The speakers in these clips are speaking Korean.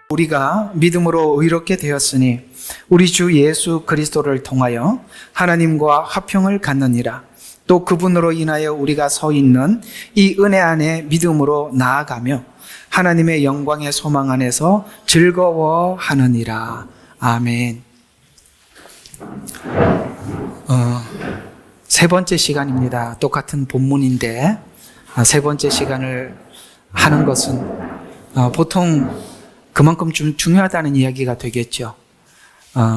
우리가 믿음으로 의롭게 되었으니 우리 주 예수 그리스도를 통하여 하나님과 화평을 갖느니라. 또 그분으로 인하여 우리가 서 있는 이 은혜 안에 믿음으로 나아가며 하나님의 영광의 소망 안에서 즐거워하느니라. 아멘. 세 번째 시간입니다. 똑같은 본문인데 세 번째 시간을 하는 것은 보통 그만큼 좀 중요하다는 이야기가 되겠죠.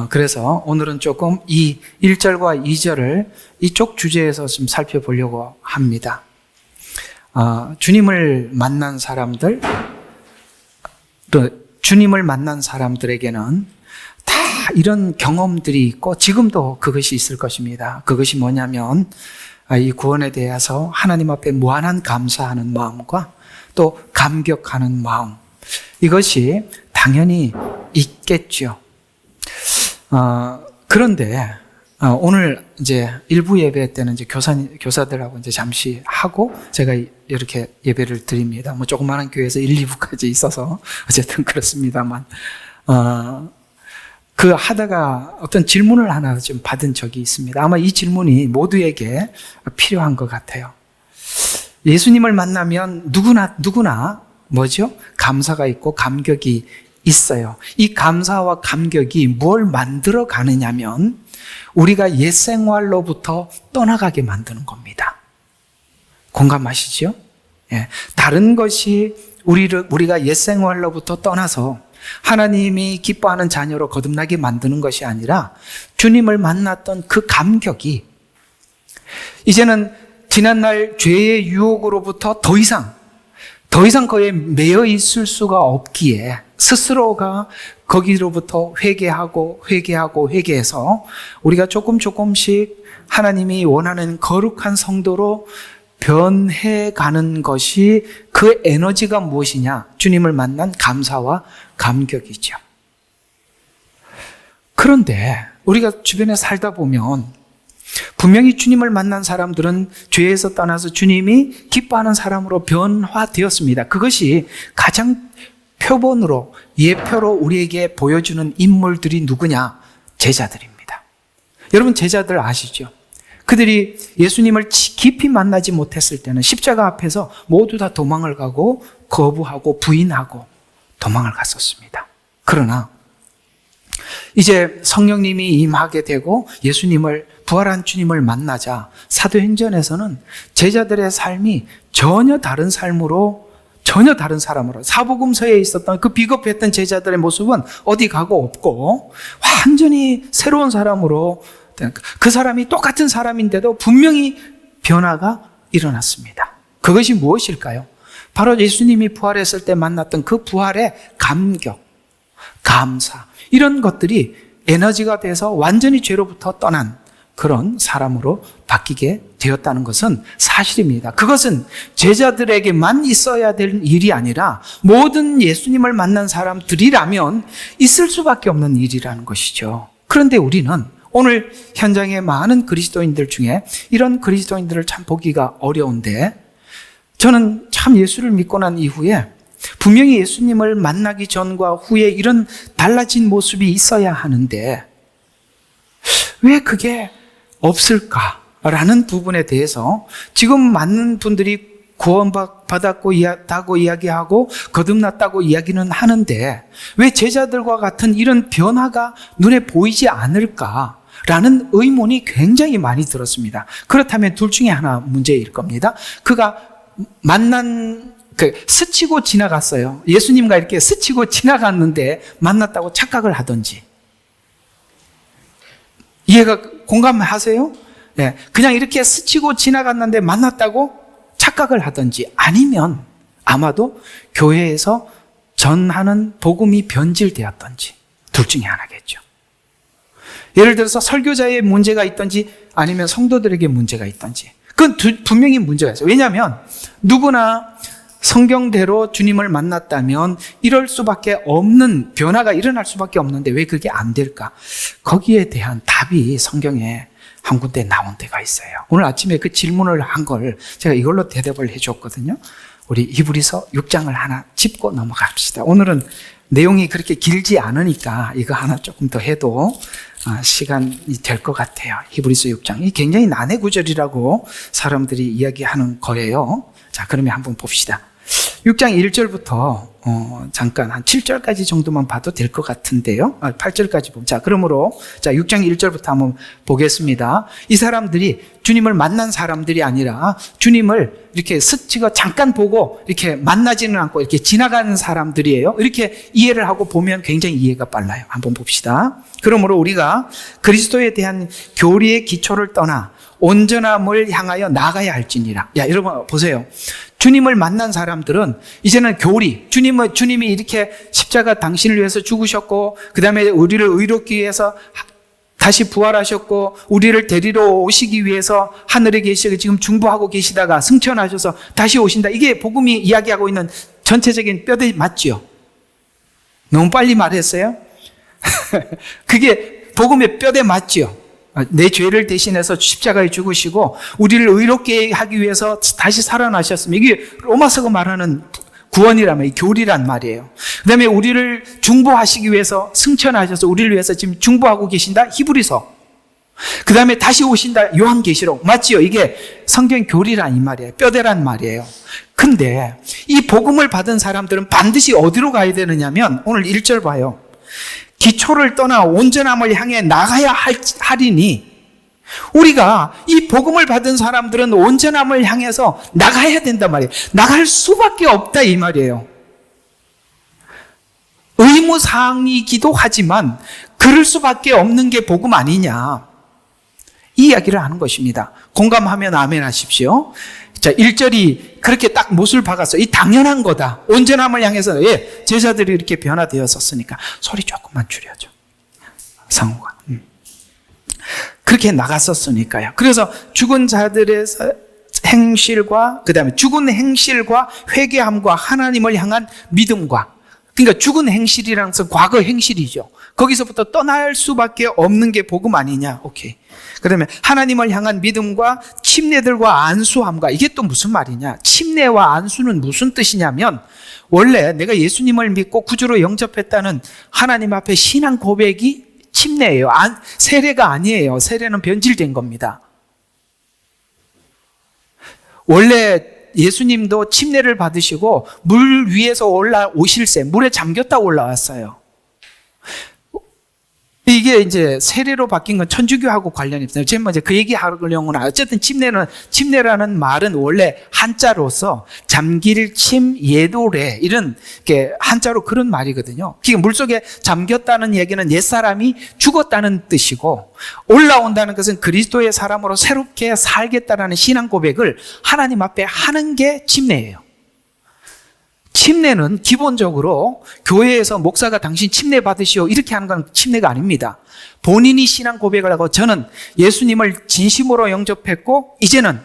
그래서 오늘은 조금 이 1절과 2절을 이쪽 주제에서 좀 살펴보려고 합니다. 주님을 만난 사람들, 또 주님을 만난 사람들에게는 다 이런 경험들이 있고 지금도 그것이 있을 것입니다. 그것이 뭐냐면 이 구원에 대해서 하나님 앞에 무한한 감사하는 마음과 또 감격하는 마음, 이것이 당연히 있겠죠. 그런데 오늘 이제 일부 예배 때는 이제 교사들하고 이제 잠시 하고 제가 이렇게 예배를 드립니다. 뭐 조그마한 교회에서 1, 2부까지 있어서 어쨌든 그렇습니다만 그 하다가 어떤 질문을 하나 좀 받은 적이 있습니다. 아마 이 질문이 모두에게 필요한 것 같아요. 예수님을 만나면 누구나 뭐죠? 감사가 있고 감격이 있어요. 이 감사와 감격이 뭘 만들어 가느냐면 우리가 옛 생활로부터 떠나가게 만드는 겁니다. 공감하시죠? 예. 다른 것이 우리가 옛 생활로부터 떠나서 하나님이 기뻐하는 자녀로 거듭나게 만드는 것이 아니라 주님을 만났던 그 감격이 이제는 지난날 죄의 유혹으로부터 더 이상 거기에 매여 있을 수가 없기에 스스로가 거기로부터 회개해서 우리가 조금씩 하나님이 원하는 거룩한 성도로 변해가는 것이 그 에너지가 무엇이냐? 주님을 만난 감사와 감격이죠. 그런데 우리가 주변에 살다 보면 분명히 주님을 만난 사람들은 죄에서 떠나서 주님이 기뻐하는 사람으로 변화되었습니다. 그것이 가장 표본으로 예표로 우리에게 보여주는 인물들이 누구냐? 제자들입니다. 여러분 제자들 아시죠? 그들이 예수님을 깊이 만나지 못했을 때는 십자가 앞에서 모두 다 도망을 가고 거부하고 부인하고 도망을 갔었습니다. 그러나 이제 성령님이 임하게 되고 부활한 주님을 만나자 사도행전에서는 제자들의 삶이 전혀 다른 사람으로 사복음서에 있었던 그 비겁했던 제자들의 모습은 어디 가고 없고 완전히 새로운 사람으로, 그 사람이 똑같은 사람인데도 분명히 변화가 일어났습니다. 그것이 무엇일까요? 바로 예수님이 부활했을 때 만났던 그 부활의 감격, 감사, 이런 것들이 에너지가 돼서 완전히 죄로부터 떠난 그런 사람으로 바뀌게 되었다는 것은 사실입니다. 그것은 제자들에게만 있어야 될 일이 아니라 모든 예수님을 만난 사람들이라면 있을 수밖에 없는 일이라는 것이죠. 그런데 우리는 오늘 현장의 많은 그리스도인들 중에 이런 그리스도인들을 참 보기가 어려운데, 저는 참 예수를 믿고 난 이후에 분명히 예수님을 만나기 전과 후에 이런 달라진 모습이 있어야 하는데 왜 그게 없을까라는 부분에 대해서 지금 많은 분들이 구원받았다고 이야기하고 거듭났다고 이야기는 하는데 왜 제자들과 같은 이런 변화가 눈에 보이지 않을까라는 의문이 굉장히 많이 들었습니다. 그렇다면 둘 중에 하나 문제일 겁니다. 그가 스치고 지나갔어요. 예수님과 이렇게 스치고 지나갔는데 만났다고 착각을 하든지, 공감하세요? 네. 그냥 이렇게 스치고 지나갔는데 만났다고 착각을 하든지, 아니면 아마도 교회에서 전하는 복음이 변질되었든지, 둘 중에 하나겠죠. 예를 들어서 설교자의 문제가 있든지 아니면 성도들에게 문제가 있든지, 그건 분명히 문제가 있어요. 왜냐하면 누구나 성경대로 주님을 만났다면 이럴 수밖에 없는, 변화가 일어날 수밖에 없는데 왜 그게 안 될까? 거기에 대한 답이 성경에 한 군데 나온 데가 있어요. 오늘 아침에 그 질문을 한 걸 제가 이걸로 대답을 해줬거든요. 우리 히브리서 6장을 하나 짚고 넘어갑시다. 오늘은 내용이 그렇게 길지 않으니까 이거 하나 조금 더 해도 시간이 될 것 같아요. 히브리서 6장. 이 굉장히 난해 구절이라고 사람들이 이야기하는 거예요. 자, 그러면 한번 봅시다. 6장 1절부터 잠깐 한 7절까지 정도만 봐도 될 것 같은데요. 8절까지 보자. 그러므로 6장 1절부터 한번 보겠습니다. 이 사람들이 주님을 만난 사람들이 아니라 주님을 이렇게 스치고 잠깐 보고 이렇게 만나지는 않고 이렇게 지나가는 사람들이에요. 이렇게 이해를 하고 보면 굉장히 이해가 빨라요. 한번 봅시다. 그러므로 우리가 그리스도에 대한 교리의 기초를 떠나 온전함을 향하여 나가야 할지니라. 야, 여러분 보세요. 주님을 만난 사람들은 이제는 교리, 주님이 이렇게 십자가 당신을 위해서 죽으셨고, 그 다음에 우리를 의롭기 위해서 다시 부활하셨고, 우리를 데리러 오시기 위해서 하늘에 계시고 지금 중보하고 계시다가 승천하셔서 다시 오신다. 이게 복음이 이야기하고 있는 전체적인 뼈대 맞죠? 너무 빨리 말했어요? 그게 복음의 뼈대 맞죠? 내 죄를 대신해서 십자가에 죽으시고 우리를 의롭게 하기 위해서 다시 살아나셨습니다. 이게 로마서가 말하는 구원이라면 교리란 말이에요. 그 다음에 우리를 중보하시기 위해서 승천하셔서 우리를 위해서 지금 중보하고 계신다. 히브리서. 그 다음에 다시 오신다. 요한계시록. 맞지요? 이게 성경 교리란 이 말이에요. 뼈대란 말이에요. 근데 이 복음을 받은 사람들은 반드시 어디로 가야 되느냐면 오늘 1절 봐요. 기초를 떠나 온전함을 향해 나가야 하리니, 우리가 이 복음을 받은 사람들은 온전함을 향해서 나가야 된단 말이에요. 나갈 수밖에 없다 이 말이에요. 의무사항이기도 하지만 그럴 수밖에 없는 게 복음 아니냐, 이 이야기를 하는 것입니다. 공감하면 아멘 하십시오. 자, 1절이 그렇게 딱 못을 박았어. 이 당연한 거다. 온전함을 향해서, 제자들이 이렇게 변화되었었으니까. 소리 조금만 줄여줘. 상호가. 그렇게 나갔었으니까요. 그래서 죽은 자들의 행실과, 그 다음에 죽은 행실과 회개함과 하나님을 향한 믿음과, 그러니까 죽은 행실이라는 것은 과거 행실이죠. 거기서부터 떠날 수밖에 없는 게 복음 아니냐. 오케이. 그 다음에 하나님을 향한 믿음과 침례들과 안수함과, 이게 또 무슨 말이냐. 침례와 안수는 무슨 뜻이냐면, 원래 내가 예수님을 믿고 구주로 영접했다는 하나님 앞에 신앙 고백이 침례예요. 세례가 아니에요. 세례는 변질된 겁니다. 원래 예수님도 침례를 받으시고 물 위에서 올라오실새, 물에 잠겼다 올라왔어요. 이게 이제 세례로 바뀐 건 천주교하고 관련이 있어요. 지금 이제 그 얘기 하려고는, 어쨌든 침례라는 말은 원래 한자로서 잠길, 침, 예도래, 이런 게 한자로 그런 말이거든요. 그러니까 물속에 잠겼다는 얘기는 옛사람이 죽었다는 뜻이고, 올라온다는 것은 그리스도의 사람으로 새롭게 살겠다라는 신앙 고백을 하나님 앞에 하는 게 침례예요. 침례는 기본적으로 교회에서 목사가 당신 침례 받으시오 이렇게 하는 건 침례가 아닙니다. 본인이 신앙 고백을 하고, 저는 예수님을 진심으로 영접했고 이제는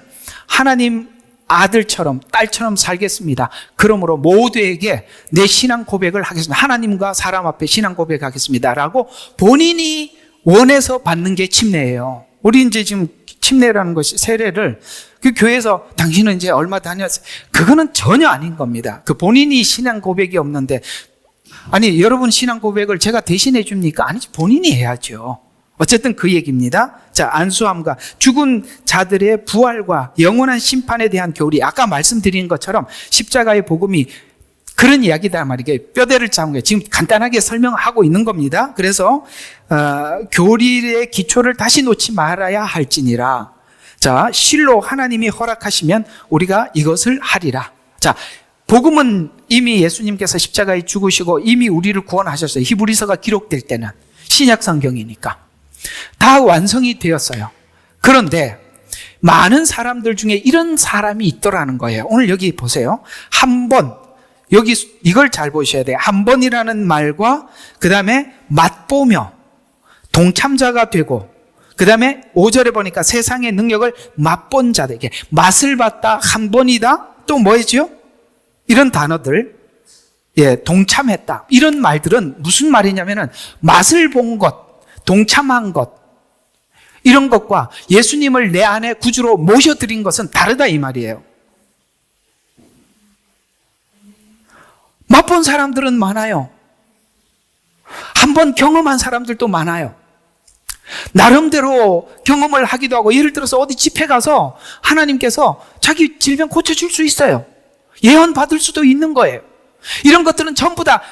하나님 아들처럼 딸처럼 살겠습니다. 그러므로 모두에게 내 신앙 고백을 하겠습니다. 하나님과 사람 앞에 신앙 고백하겠습니다 라고 본인이 원해서 받는 게 침례예요. 우리 이제 지금 침례라는 것이, 세례를 그 교회에서 당신은 이제 얼마 다녔어요, 그거는 전혀 아닌 겁니다. 그 본인이 신앙 고백이 없는데, 아니 여러분 신앙 고백을 제가 대신해 줍니까? 아니지, 본인이 해야죠. 어쨌든 그 얘기입니다. 자, 안수함과 죽은 자들의 부활과 영원한 심판에 대한 교리, 아까 말씀드린 것처럼 십자가의 복음이 그런 이야기다 말이에요. 뼈대를 잡은 거예요. 지금 간단하게 설명하고 있는 겁니다. 그래서 교리의 기초를 다시 놓지 말아야 할지니라. 자, 실로 하나님이 허락하시면 우리가 이것을 하리라. 자, 복음은 이미 예수님께서 십자가에 죽으시고 이미 우리를 구원하셨어요. 히브리서가 기록될 때는 신약 성경이니까 다 완성이 되었어요. 그런데 많은 사람들 중에 이런 사람이 있더라는 거예요. 오늘 여기 보세요. 한 번, 여기 이걸 잘 보셔야 돼요. 한 번이라는 말과 그 다음에 맛보며 동참자가 되고, 그 다음에 5절에 보니까 세상의 능력을 맛본 자들에게, 맛을 봤다, 한 번이다, 또 뭐였죠? 이런 단어들, 동참했다, 이런 말들은 무슨 말이냐면은 맛을 본 것, 동참한 것, 이런 것과 예수님을 내 안에 구주로 모셔드린 것은 다르다 이 말이에요. 맛본 사람들은 많아요. 한번 경험한 사람들도 많아요. 나름대로 경험을 하기도 하고, 예를 들어서 어디 집회 가서 하나님께서 자기 질병 고쳐줄 수 있어요. 예언 받을 수도 있는 거예요. 이런 것들은 전부 다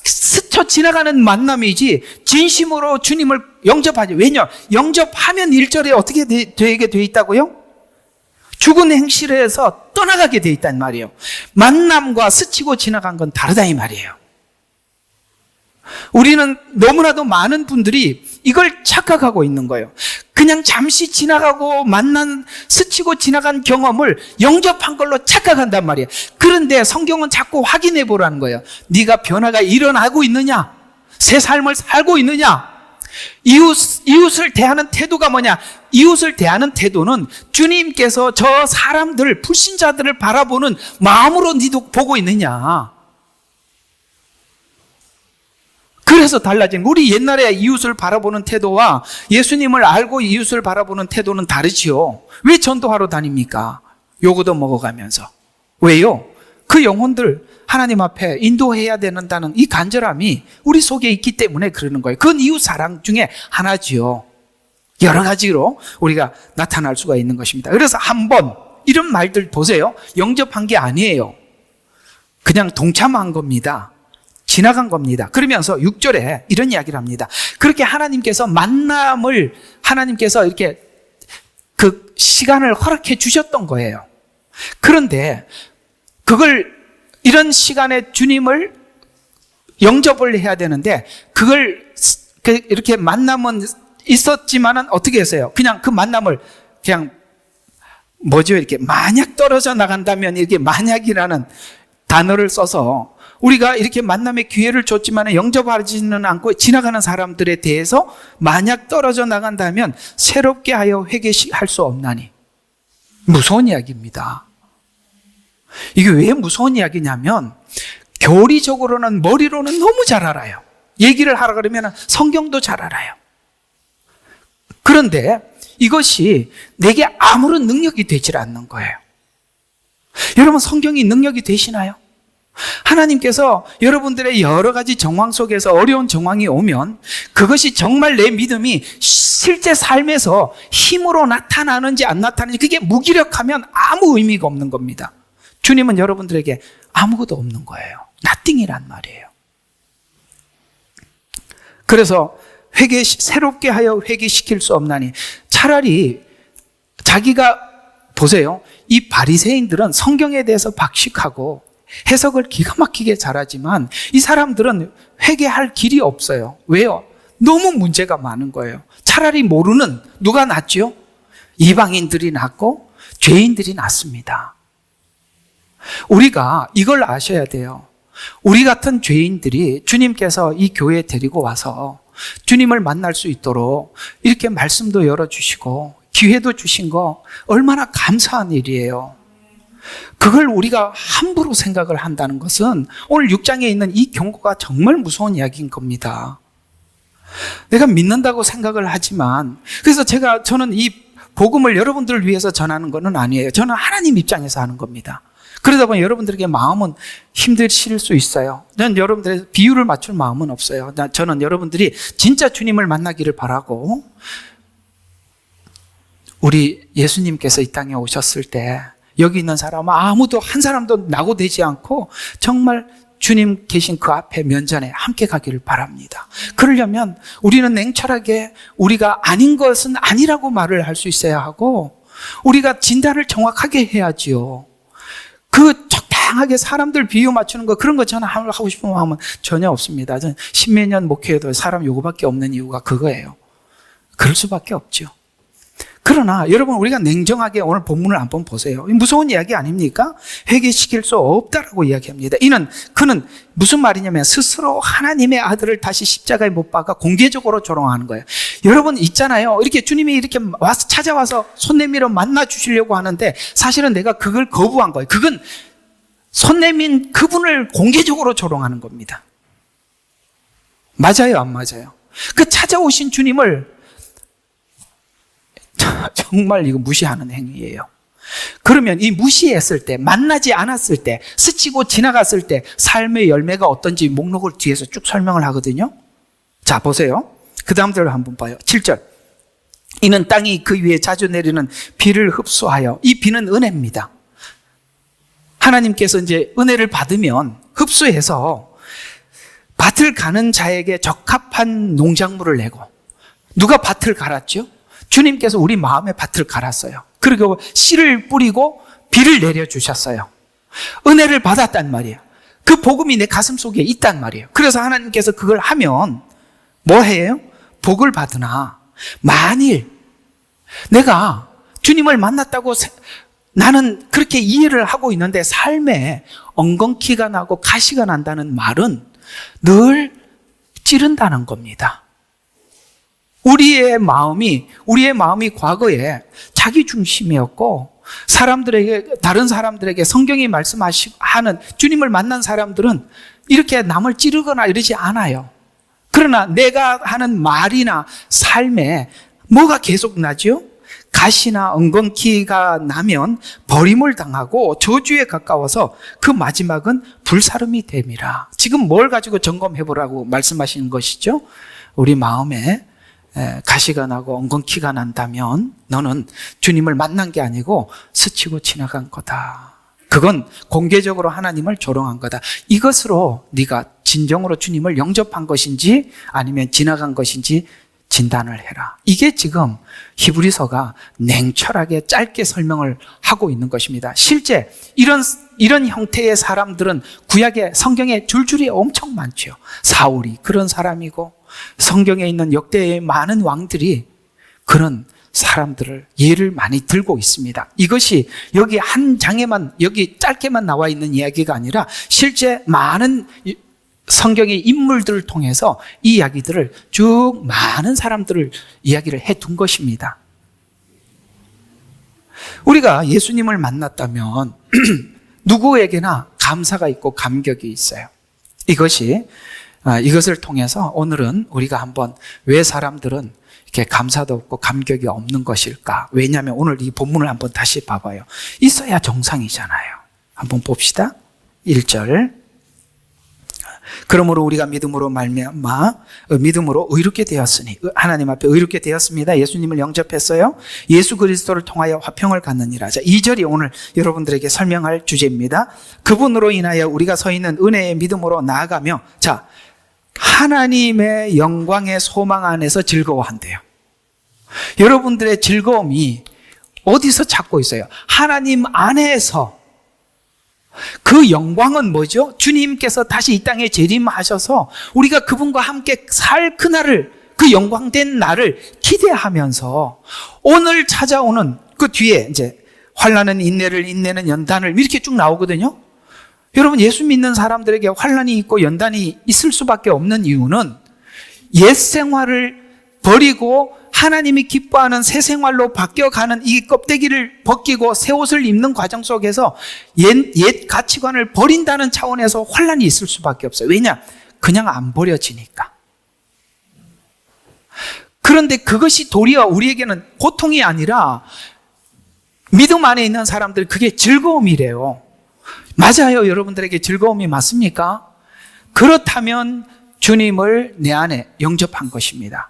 스쳐 지나가는 만남이지 진심으로 주님을 영접하지. 왜냐? 영접하면 1절에 어떻게 되게 돼 있다고요? 죽은 행실에서 떠나가게 돼 있단 말이에요. 만남과 스치고 지나간 건 다르다 이 말이에요. 우리는 너무나도 많은 분들이 이걸 착각하고 있는 거예요. 그냥 잠시 지나가고 스치고 지나간 경험을 영접한 걸로 착각한단 말이에요. 그런데 성경은 자꾸 확인해 보라는 거예요. 네가 변화가 일어나고 있느냐? 새 삶을 살고 있느냐? 이웃을 대하는 태도가 뭐냐? 이웃을 대하는 태도는 주님께서 저 사람들, 불신자들을 바라보는 마음으로 니도 보고 있느냐? 그래서 달라진, 우리 옛날에 이웃을 바라보는 태도와 예수님을 알고 이웃을 바라보는 태도는 다르지요. 왜 전도하러 다닙니까? 요거도 먹어가면서. 왜요? 그 영혼들 하나님 앞에 인도해야 된다는 이 간절함이 우리 속에 있기 때문에 그러는 거예요. 그건 이웃 사랑 중에 하나지요. 여러 가지로 우리가 나타날 수가 있는 것입니다. 그래서 한번 이런 말들 보세요. 영접한 게 아니에요. 그냥 동참한 겁니다. 지나간 겁니다. 그러면서 6절에 이런 이야기를 합니다. 그렇게 하나님께서 만남을 하나님께서 이렇게 그 시간을 허락해 주셨던 거예요. 그런데 이런 시간에 주님을 영접을 해야 되는데 그걸 이렇게 만남은 있었지만은 어떻게 했어요? 그냥 그 만남을 그냥 이렇게 만약 떨어져 나간다면 이렇게 만약이라는 단어를 써서 우리가 이렇게 만남의 기회를 줬지만 영접하지는 않고 지나가는 사람들에 대해서 만약 떨어져 나간다면 새롭게 하여 회개할 수 없나니. 무서운 이야기입니다. 이게 왜 무서운 이야기냐면 교리적으로는 머리로는 너무 잘 알아요. 얘기를 하라 그러면 성경도 잘 알아요. 그런데 이것이 내게 아무런 능력이 되질 않는 거예요. 여러분, 성경이 능력이 되시나요? 하나님께서 여러분들의 여러 가지 정황 속에서 어려운 정황이 오면 그것이 정말 내 믿음이 실제 삶에서 힘으로 나타나는지 안 나타나는지 그게 무기력하면 아무 의미가 없는 겁니다. 주님은 여러분들에게 아무것도 없는 거예요. nothing이란 말이에요. 그래서 새롭게 하여 회개시킬 수 없나니, 차라리 자기가 보세요. 이 바리새인들은 성경에 대해서 박식하고 해석을 기가 막히게 잘하지만 이 사람들은 회개할 길이 없어요. 왜요? 너무 문제가 많은 거예요. 차라리 모르는 누가 낫죠? 이방인들이 낫고 죄인들이 낫습니다. 우리가 이걸 아셔야 돼요. 우리 같은 죄인들이 주님께서 이 교회에 데리고 와서 주님을 만날 수 있도록 이렇게 말씀도 열어주시고 기회도 주신 거 얼마나 감사한 일이에요. 그걸 우리가 함부로 생각을 한다는 것은 오늘 6장에 있는 이 경고가 정말 무서운 이야기인 겁니다. 내가 믿는다고 생각을 하지만, 그래서 저는 이 복음을 여러분들을 위해서 전하는 것은 아니에요. 저는 하나님 입장에서 하는 겁니다. 그러다 보니 여러분들에게 마음은 힘드실 수 있어요. 저는 여러분들의 비유를 맞출 마음은 없어요. 저는 여러분들이 진짜 주님을 만나기를 바라고, 우리 예수님께서 이 땅에 오셨을 때 여기 있는 사람은 아무도 한 사람도 낙오되지 않고 정말 주님 계신 그 앞에 면전에 함께 가기를 바랍니다. 그러려면 우리는 냉철하게 우리가 아닌 것은 아니라고 말을 할 수 있어야 하고, 우리가 진단을 정확하게 해야지요. 그 적당하게 사람들 비유 맞추는 거, 그런 거 저는 하고 싶은 마음은 전혀 없습니다. 저는 십몇 년 목회해도 사람 요거밖에 없는 이유가 그거예요. 그럴 수밖에 없죠. 그러나 여러분, 우리가 냉정하게 오늘 본문을 한번 보세요. 무서운 이야기 아닙니까? 회개시킬 수 없다라고 이야기합니다. 그는 무슨 말이냐면 스스로 하나님의 아들을 다시 십자가에 못 박아 공개적으로 조롱하는 거예요. 여러분 있잖아요. 이렇게 주님이 이렇게 찾아와서 손 내밀어 만나 주시려고 하는데 사실은 내가 그걸 거부한 거예요. 그건 손 내민 그분을 공개적으로 조롱하는 겁니다. 맞아요, 안 맞아요? 그 찾아오신 주님을 정말 이거 무시하는 행위예요. 그러면 이 무시했을 때, 만나지 않았을 때, 스치고 지나갔을 때 삶의 열매가 어떤지 목록을 뒤에서 쭉 설명을 하거든요. 자, 보세요. 그 다음 절을 한번 봐요. 7절. 이는 땅이 그 위에 자주 내리는 비를 흡수하여, 이 비는 은혜입니다. 하나님께서 이제 은혜를 받으면 흡수해서 밭을 가는 자에게 적합한 농작물을 내고, 누가 밭을 갈았죠? 주님께서 우리 마음에 밭을 갈았어요. 그리고 씨를 뿌리고 비를 내려주셨어요. 은혜를 받았단 말이에요. 그 복음이 내 가슴 속에 있단 말이에요. 그래서 하나님께서 그걸 하면 뭐 해요? 복을 받으나 만일 내가 주님을 만났다고 나는 그렇게 이해를 하고 있는데 삶에 엉겅퀴가 나고 가시가 난다는 말은 늘 찌른다는 겁니다. 우리의 마음이 과거에 자기 중심이었고, 다른 사람들에게 성경이 말씀하는 주님을 만난 사람들은 이렇게 남을 찌르거나 이러지 않아요. 그러나 내가 하는 말이나 삶에 뭐가 계속 나죠? 가시나 엉겅퀴가 나면 버림을 당하고 저주에 가까워서 그 마지막은 불사름이 됨이라. 지금 뭘 가지고 점검해 보라고 말씀하시는 것이죠? 우리 마음에 가시가 나고 엉겅퀴가 난다면 너는 주님을 만난 게 아니고 스치고 지나간 거다. 그건 공개적으로 하나님을 조롱한 거다. 이것으로 네가 진정으로 주님을 영접한 것인지 아니면 지나간 것인지 진단을 해라. 이게 지금 히브리서가 냉철하게 짧게 설명을 하고 있는 것입니다. 실제 이런 형태의 사람들은 구약의 성경에 줄줄이 엄청 많죠. 사울이 그런 사람이고, 성경에 있는 역대의 많은 왕들이 그런 사람들을 예를 많이 들고 있습니다. 이것이 여기 한 장에만, 여기 짧게만 나와 있는 이야기가 아니라 실제 많은 성경의 인물들을 통해서 이 이야기들을 쭉 많은 사람들을 이야기를 해둔 것입니다. 우리가 예수님을 만났다면 누구에게나 감사가 있고 감격이 있어요. 이것을 통해서 오늘은 우리가 한번 왜 사람들은 이렇게 감사도 없고 감격이 없는 것일까? 왜냐하면 오늘 이 본문을 한번 다시 봐봐요. 있어야 정상이잖아요. 한번 봅시다. 1절. 그러므로 우리가 믿음으로 말미암아 믿음으로 의롭게 되었으니, 하나님 앞에 의롭게 되었습니다. 예수님을 영접했어요. 예수 그리스도를 통하여 화평을 갖느니라. 자, 2절이 오늘 여러분들에게 설명할 주제입니다. 그분으로 인하여 우리가 서 있는 은혜의 믿음으로 나아가며, 자, 하나님의 영광의 소망 안에서 즐거워한대요. 여러분들의 즐거움이 어디서 찾고 있어요? 하나님 안에서. 그 영광은 뭐죠? 주님께서 다시 이 땅에 재림하셔서 우리가 그분과 함께 살 그날을, 그 영광된 날을 기대하면서 오늘 찾아오는 그 뒤에 이제 환난은 인내를, 인내는 연단을, 이렇게 쭉 나오거든요. 여러분, 예수 믿는 사람들에게 환난이 있고 연단이 있을 수밖에 없는 이유는 옛 생활을 버리고 하나님이 기뻐하는 새 생활로 바뀌어가는 이 껍데기를 벗기고 새 옷을 입는 과정 속에서 옛 가치관을 버린다는 차원에서 환난이 있을 수밖에 없어요. 왜냐? 그냥 안 버려지니까. 그런데 그것이 도리어 우리에게는 고통이 아니라 믿음 안에 있는 사람들, 그게 즐거움이래요. 맞아요. 여러분들에게 즐거움이 맞습니까? 그렇다면 주님을 내 안에 영접한 것입니다.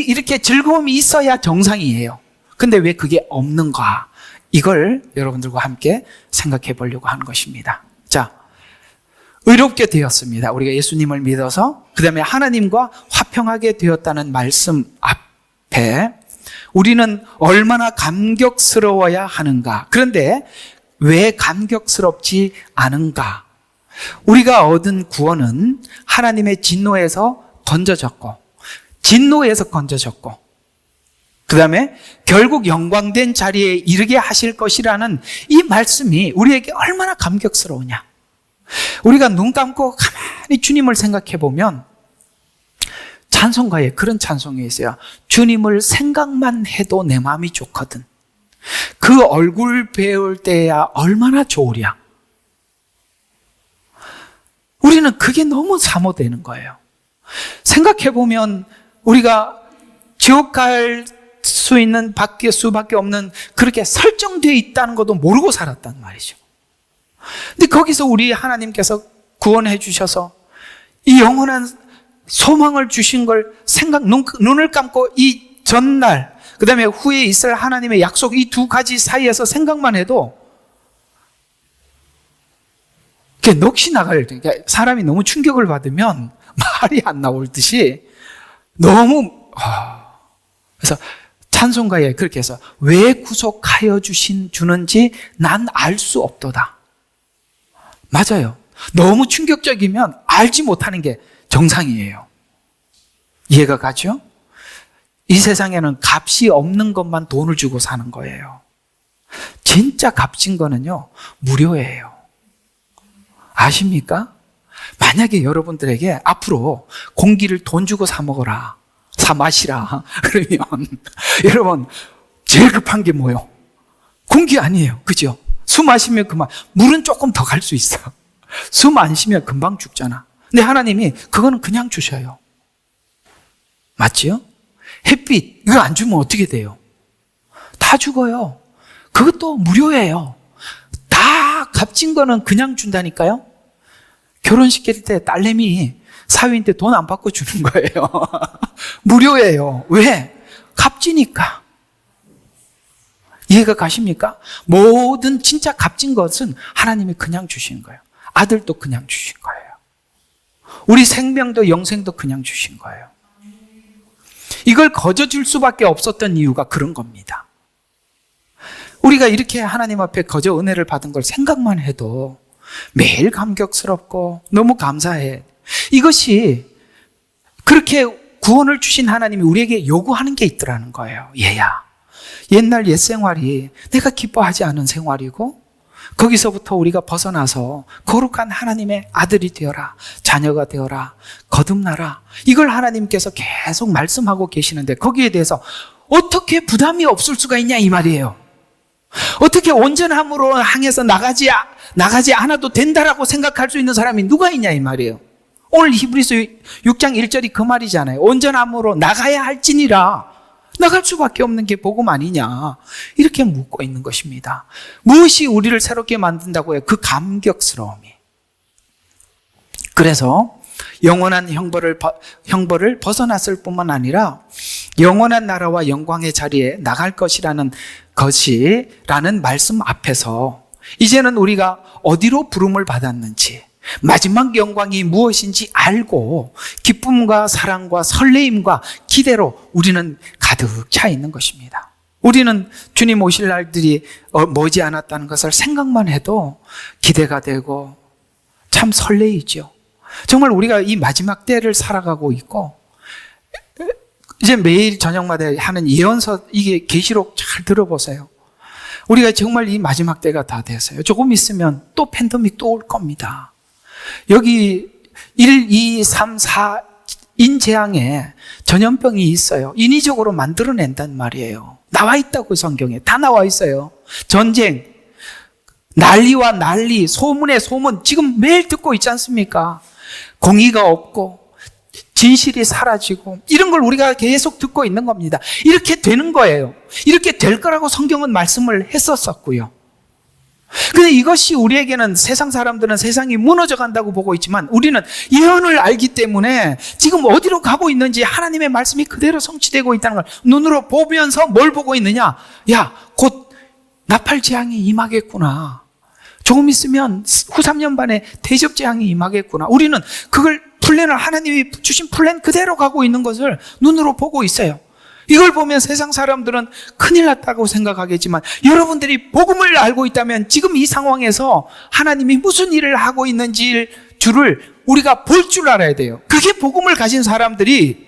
이렇게 즐거움이 있어야 정상이에요. 근데 왜 그게 없는가? 이걸 여러분들과 함께 생각해 보려고 하는 것입니다. 자, 의롭게 되었습니다. 우리가 예수님을 믿어서, 그 다음에 하나님과 화평하게 되었다는 말씀 앞에 우리는 얼마나 감격스러워야 하는가? 그런데 왜 감격스럽지 않은가? 우리가 얻은 구원은 하나님의 진노에서 건져졌고, 진노에서 건져졌고, 그 다음에 결국 영광된 자리에 이르게 하실 것이라는 이 말씀이 우리에게 얼마나 감격스러우냐. 우리가 눈 감고 가만히 주님을 생각해 보면 찬송가에 그런 찬송이 있어요. 주님을 생각만 해도 내 마음이 좋거든. 그 얼굴 배울 때야 얼마나 좋으랴. 우리는 그게 너무 사모되는 거예요. 생각해 보면 우리가 지옥 갈 수 있는 수밖에 없는 그렇게 설정되어 있다는 것도 모르고 살았단 말이죠. 근데 거기서 우리 하나님께서 구원해 주셔서 이 영원한 소망을 주신 걸 눈을 감고 이 전날, 그 다음에 후에 있을 하나님의 약속, 이 두 가지 사이에서 생각만 해도 넋이 나갈, 사람이 너무 충격을 받으면 말이 안 나올 듯이 너무, 그래서 찬송가에 그렇게 해서 왜 구속하여 주는지 난 알 수 없도다. 맞아요. 너무 충격적이면 알지 못하는 게 정상이에요. 이해가 가죠? 이 세상에는 값이 없는 것만 돈을 주고 사는 거예요. 진짜 값진 거는요, 무료예요. 아십니까? 만약에 여러분들에게 앞으로 공기를 돈 주고 사 먹어라, 사 마시라 그러면 여러분 제일 급한 게 뭐예요? 공기 아니에요. 그죠? 숨 마시면 그만. 물은 조금 더 갈 수 있어. 숨 안 쉬면 금방 죽잖아. 근데 하나님이 그거는 그냥 주셔요. 맞지요? 햇빛 이거 안 주면 어떻게 돼요? 다 죽어요. 그것도 무료예요. 다 값진 거는 그냥 준다니까요. 결혼시킬 때 딸내미 사위인데 돈 안 받고 주는 거예요. 무료예요. 왜? 값지니까. 이해가 가십니까? 모든 진짜 값진 것은 하나님이 그냥 주신 거예요. 아들도 그냥 주신 거예요. 우리 생명도 영생도 그냥 주신 거예요. 이걸 거저 줄 수밖에 없었던 이유가 그런 겁니다. 우리가 이렇게 하나님 앞에 거저 은혜를 받은 걸 생각만 해도 매일 감격스럽고 너무 감사해. 이것이 그렇게 구원을 주신 하나님이 우리에게 요구하는 게 있더라는 거예요. 얘야, 옛날 옛 생활이 내가 기뻐하지 않은 생활이고 거기서부터 우리가 벗어나서 거룩한 하나님의 아들이 되어라, 자녀가 되어라, 거듭나라. 이걸 하나님께서 계속 말씀하고 계시는데 거기에 대해서 어떻게 부담이 없을 수가 있냐 이 말이에요. 어떻게 온전함으로 향해서 나가지 않아도 된다라고 생각할 수 있는 사람이 누가 있냐 이 말이에요. 오늘 히브리서 6장 1절이 그 말이잖아요. 온전함으로 나가야 할지니라. 나갈 수밖에 없는 게 복음 아니냐, 이렇게 묻고 있는 것입니다. 무엇이 우리를 새롭게 만든다고요? 그 감격스러움이. 그래서 영원한 형벌을 벗어났을 뿐만 아니라 영원한 나라와 영광의 자리에 나갈 것이라는 말씀 앞에서 이제는 우리가 어디로 부름을 받았는지, 마지막 영광이 무엇인지 알고 기쁨과 사랑과 설레임과 기대로 우리는 가득 차 있는 것입니다. 우리는 주님 오실 날들이 머지 않았다는 것을 생각만 해도 기대가 되고 참 설레이죠. 정말 우리가 이 마지막 때를 살아가고 있고, 이제 매일 저녁마다 하는 예언서, 이게 계시록 잘 들어보세요. 우리가 정말 이 마지막 때가 다 됐어요. 조금 있으면 또 팬데믹 또 올 겁니다. 여기 1, 2, 3, 4 인재앙에 전염병이 있어요. 인위적으로 만들어낸단 말이에요. 나와 있다고 성경에 다 나와 있어요. 전쟁, 난리와 난리, 소문에 소문 지금 매일 듣고 있지 않습니까? 공의가 없고 진실이 사라지고 이런 걸 우리가 계속 듣고 있는 겁니다. 이렇게 되는 거예요. 이렇게 될 거라고 성경은 말씀을 했었고요. 근데 이것이 우리에게는, 세상 사람들은 세상이 무너져 간다고 보고 있지만 우리는 예언을 알기 때문에 지금 어디로 가고 있는지 하나님의 말씀이 그대로 성취되고 있다는 걸 눈으로 보면서 뭘 보고 있느냐? 야, 곧 나팔재앙이 임하겠구나. 조금 있으면 후 3년 반에 대접재앙이 임하겠구나. 우리는 그걸 하나님이 주신 플랜 그대로 가고 있는 것을 눈으로 보고 있어요. 이걸 보면 세상 사람들은 큰일 났다고 생각하겠지만 여러분들이 복음을 알고 있다면 지금 이 상황에서 하나님이 무슨 일을 하고 있는지 줄을 우리가 볼 줄 알아야 돼요. 그게 복음을 가진 사람들이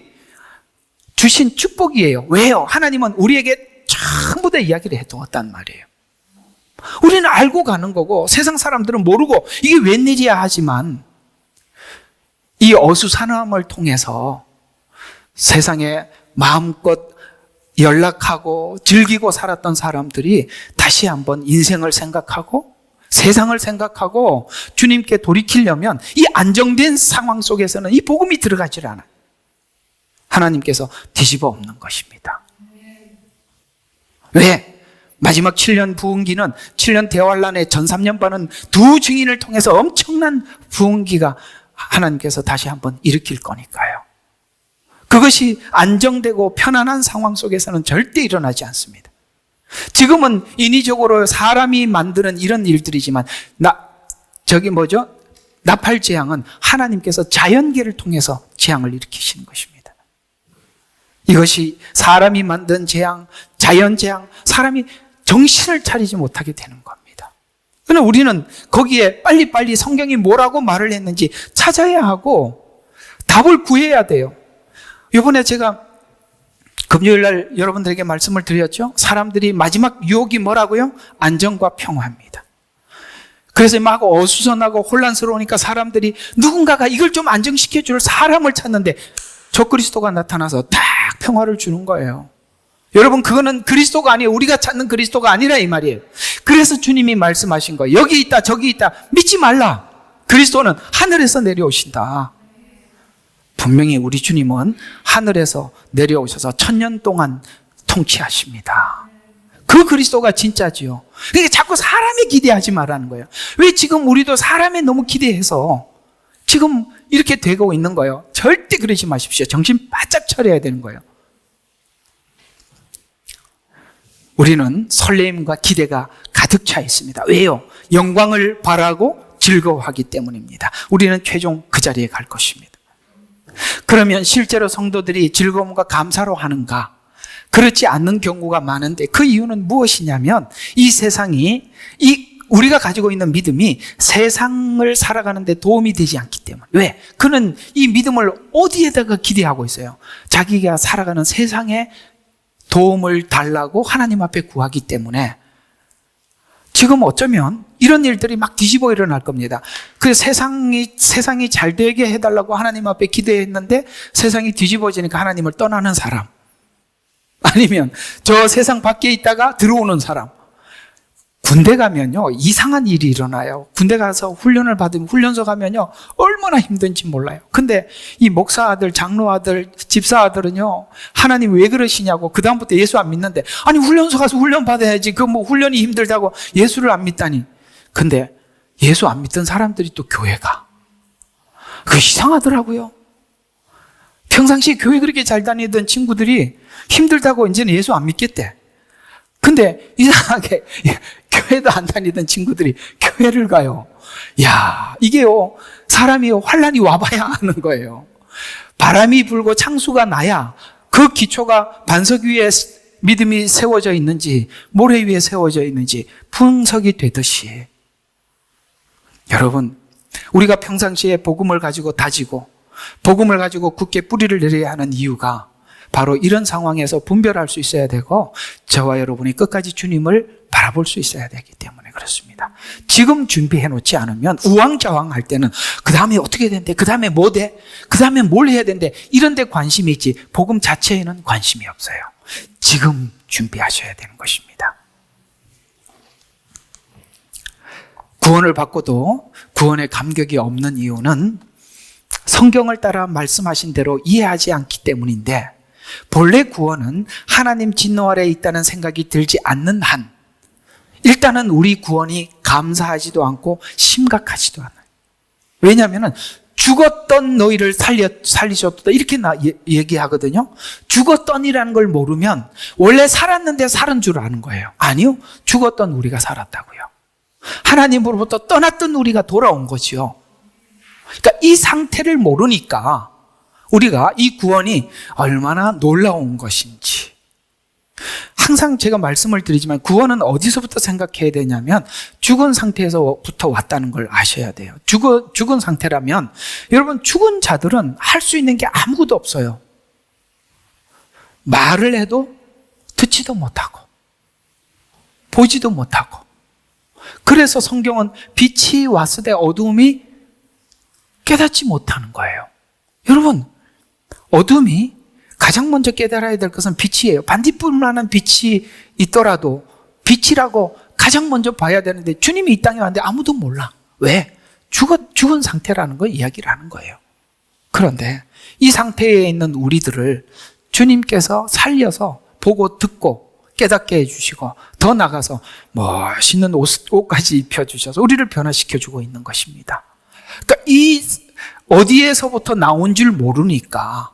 주신 축복이에요. 왜요? 하나님은 우리에게 전부 다 이야기를 해두었단 말이에요. 우리는 알고 가는 거고 세상 사람들은 모르고 이게 웬일이야 하지만 이 어수선함을 통해서 세상에 마음껏 연락하고 즐기고 살았던 사람들이 다시 한번 인생을 생각하고 세상을 생각하고 주님께 돌이키려면 이 안정된 상황 속에서는 이 복음이 들어가질 않아요. 하나님께서 뒤집어 엎는 것입니다. 왜? 마지막 7년 부흥기는 7년 대환란의 전 3년반은 두 증인을 통해서 엄청난 부흥기가 하나님께서 다시 한번 일으킬 거니까요. 그것이 안정되고 편안한 상황 속에서는 절대 일어나지 않습니다. 지금은 인위적으로 사람이 만드는 이런 일들이지만 나팔 재앙은 하나님께서 자연계를 통해서 재앙을 일으키시는 것입니다. 이것이 사람이 만든 재앙, 자연 재앙, 사람이 정신을 차리지 못하게 되는 겁니다. 그러나 우리는 거기에 빨리빨리 성경이 뭐라고 말을 했는지 찾아야 하고 답을 구해야 돼요. 이번에 제가 금요일 날 여러분들에게 말씀을 드렸죠. 사람들이 마지막 유혹이 뭐라고요? 안정과 평화입니다. 그래서 막 어수선하고 혼란스러우니까 사람들이 누군가가 이걸 좀 안정시켜줄 사람을 찾는데 적그리스도가 나타나서 딱 평화를 주는 거예요. 여러분, 그거는 그리스도가 아니에요. 우리가 찾는 그리스도가 아니라 이 말이에요. 그래서 주님이 말씀하신 거예요. 여기 있다 저기 있다 믿지 말라. 그리스도는 하늘에서 내려오신다. 분명히 우리 주님은 하늘에서 내려오셔서 1000년 동안 통치하십니다. 그 그리스도가 진짜지요. 그러니까 자꾸 사람에 기대하지 말라는 거예요. 왜 지금 우리도 사람에 너무 기대해서 지금 이렇게 되고 있는 거예요. 절대 그러지 마십시오. 정신 바짝 차려야 되는 거예요. 우리는 설레임과 기대가 가득 차 있습니다. 왜요? 영광을 바라고 즐거워하기 때문입니다. 우리는 최종 그 자리에 갈 것입니다. 그러면 실제로 성도들이 즐거움과 감사로 하는가? 그렇지 않는 경우가 많은데 그 이유는 무엇이냐면 이 세상이 우리가 가지고 있는 믿음이 세상을 살아가는 데 도움이 되지 않기 때문에. 왜? 그는 이 믿음을 어디에다가 기대하고 있어요? 자기가 살아가는 세상에 도움을 달라고 하나님 앞에 구하기 때문에 지금 어쩌면 이런 일들이 막 뒤집어 일어날 겁니다. 그 세상이 잘 되게 해달라고 하나님 앞에 기대했는데 세상이 뒤집어지니까 하나님을 떠나는 사람, 아니면 저 세상 밖에 있다가 들어오는 사람. 군대 가면요 이상한 일이 일어나요. 군대 가서 훈련을 받으면 훈련소 가면요 얼마나 힘든지 몰라요. 근데 이 목사 아들, 장로 아들, 집사 아들은요 하나님 왜 그러시냐고 그 다음부터 예수 안 믿는데, 아니 훈련소 가서 훈련 받아야지, 그 뭐 훈련이 힘들다고 예수를 안 믿다니. 근데 예수 안 믿던 사람들이 또 교회 가. 그게 이상하더라고요. 평상시에 교회 그렇게 잘 다니던 친구들이 힘들다고 이제는 예수 안 믿겠대. 근데 이상하게 교회도 안 다니던 친구들이 교회를 가요. 야, 이게요 사람이 환란이 와봐야 하는 거예요. 바람이 불고 창수가 나야 그 기초가 반석 위에 믿음이 세워져 있는지 모래 위에 세워져 있는지 분석이 되듯이, 여러분, 우리가 평상시에 복음을 가지고 다지고 복음을 가지고 굳게 뿌리를 내려야 하는 이유가 바로 이런 상황에서 분별할 수 있어야 되고 저와 여러분이 끝까지 주님을 바라볼 수 있어야 되기 때문에 그렇습니다. 지금 준비해 놓지 않으면 우왕좌왕할 때는 그 다음에 어떻게 된대? 그 다음에 뭐 돼? 그 다음에 뭘 해야 된대? 이런 데 관심이 있지 복음 자체에는 관심이 없어요. 지금 준비하셔야 되는 것입니다. 구원을 받고도 구원의 감격이 없는 이유는 성경을 따라 말씀하신 대로 이해하지 않기 때문인데, 본래 구원은 하나님 진노 아래에 있다는 생각이 들지 않는 한 일단은 우리 구원이 감사하지도 않고 심각하지도 않아요. 왜냐하면 죽었던 너희를 살리셨다 이렇게 얘기하거든요. 죽었던이라는 걸 모르면 원래 살았는데 살은 줄 아는 거예요. 아니요, 죽었던 우리가 살았다고요. 하나님으로부터 떠났던 우리가 돌아온 거지요. 그러니까 이 상태를 모르니까 우리가 이 구원이 얼마나 놀라운 것인지. 항상 제가 말씀을 드리지만 구원은 어디서부터 생각해야 되냐면 죽은 상태에서부터 왔다는 걸 아셔야 돼요. 죽은 상태라면 여러분, 죽은 자들은 할 수 있는 게 아무것도 없어요. 말을 해도 듣지도 못하고 보지도 못하고. 그래서 성경은 빛이 왔을 때 어두움이 깨닫지 못하는 거예요. 여러분, 어둠이 가장 먼저 깨달아야 될 것은 빛이에요. 반딧불만한 빛이 있더라도 빛이라고 가장 먼저 봐야 되는데 주님이 이 땅에 왔는데 아무도 몰라. 왜? 죽은 상태라는 걸 이야기를 하는 거예요. 그런데 이 상태에 있는 우리들을 주님께서 살려서 보고 듣고 깨닫게 해주시고 더 나가서 멋있는 옷까지 입혀주셔서 우리를 변화시켜주고 있는 것입니다. 그러니까 이 어디에서부터 나온 줄 모르니까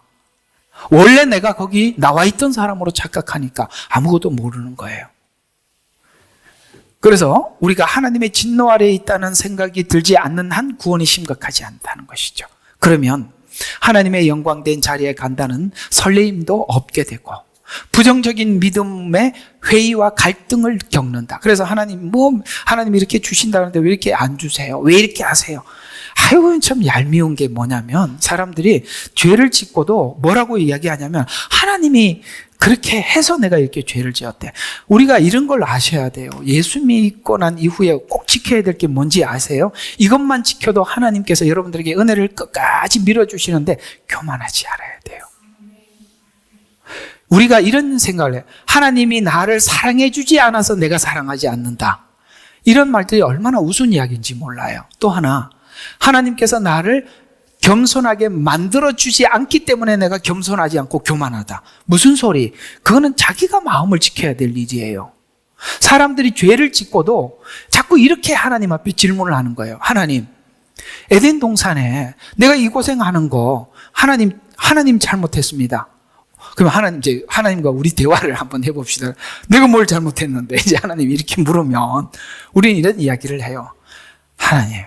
원래 내가 거기 나와 있던 사람으로 착각하니까 아무것도 모르는 거예요. 그래서 우리가 하나님의 진노 아래에 있다는 생각이 들지 않는 한 구원이 심각하지 않다는 것이죠. 그러면 하나님의 영광된 자리에 간다는 설레임도 없게 되고 부정적인 믿음의 회의와 갈등을 겪는다. 그래서 하나님 이렇게 주신다는데 왜 이렇게 안 주세요? 왜 이렇게 하세요? 아유, 참 얄미운 게 뭐냐면 사람들이 죄를 짓고도 뭐라고 이야기하냐면 하나님이 그렇게 해서 내가 이렇게 죄를 지었대. 우리가 이런 걸 아셔야 돼요. 예수 믿고 난 이후에 꼭 지켜야 될 게 뭔지 아세요? 이것만 지켜도 하나님께서 여러분들에게 은혜를 끝까지 밀어주시는데 교만하지 않아야 돼요. 우리가 이런 생각을 해요. 하나님이 나를 사랑해 주지 않아서 내가 사랑하지 않는다. 이런 말들이 얼마나 우스운 이야기인지 몰라요. 또 하나, 하나님께서 나를 겸손하게 만들어주지 않기 때문에 내가 겸손하지 않고 교만하다. 무슨 소리? 그거는 자기가 마음을 지켜야 될 일이에요. 사람들이 죄를 짓고도 자꾸 이렇게 하나님 앞에 질문을 하는 거예요. 하나님, 에덴 동산에 내가 이 고생하는 거 하나님 잘못했습니다. 그럼 하나님과 우리 대화를 한번 해봅시다. 내가 뭘 잘못했는데 이제 하나님 이렇게 물으면 우리는 이런 이야기를 해요. 하나님,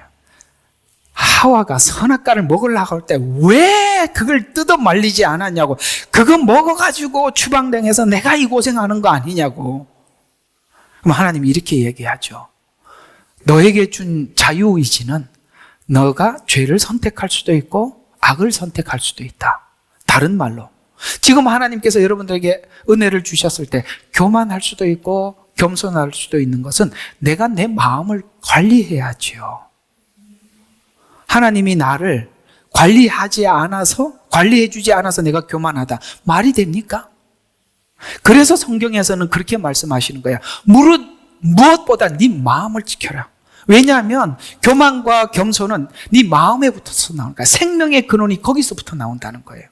하와가 선악과를 먹으려고 할 때 왜 그걸 뜯어 말리지 않았냐고. 그거 먹어가지고 추방당해서 내가 이 고생하는 거 아니냐고. 그럼 하나님이 이렇게 얘기하죠. 너에게 준 자유의지는 너가 죄를 선택할 수도 있고 악을 선택할 수도 있다. 다른 말로 지금 하나님께서 여러분들에게 은혜를 주셨을 때 교만할 수도 있고 겸손할 수도 있는 것은 내가 내 마음을 관리해야지요. 하나님이 나를 관리해주지 않아서 내가 교만하다. 말이 됩니까? 그래서 성경에서는 그렇게 말씀하시는 거야. 무엇보다 네 마음을 지켜라. 왜냐하면 교만과 겸손은 네 마음에 붙어서 나오는 거야. 생명의 근원이 거기서부터 나온다는 거예요.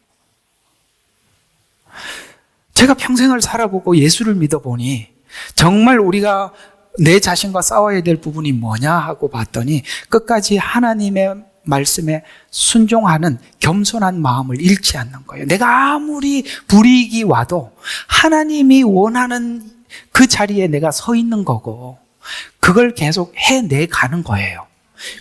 제가 평생을 살아보고 예수를 믿어보니 정말 우리가 내 자신과 싸워야 될 부분이 뭐냐 하고 봤더니 끝까지 하나님의 말씀에 순종하는 겸손한 마음을 잃지 않는 거예요. 내가 아무리 불이익이 와도 하나님이 원하는 그 자리에 내가 서 있는 거고 그걸 계속 해내가는 거예요.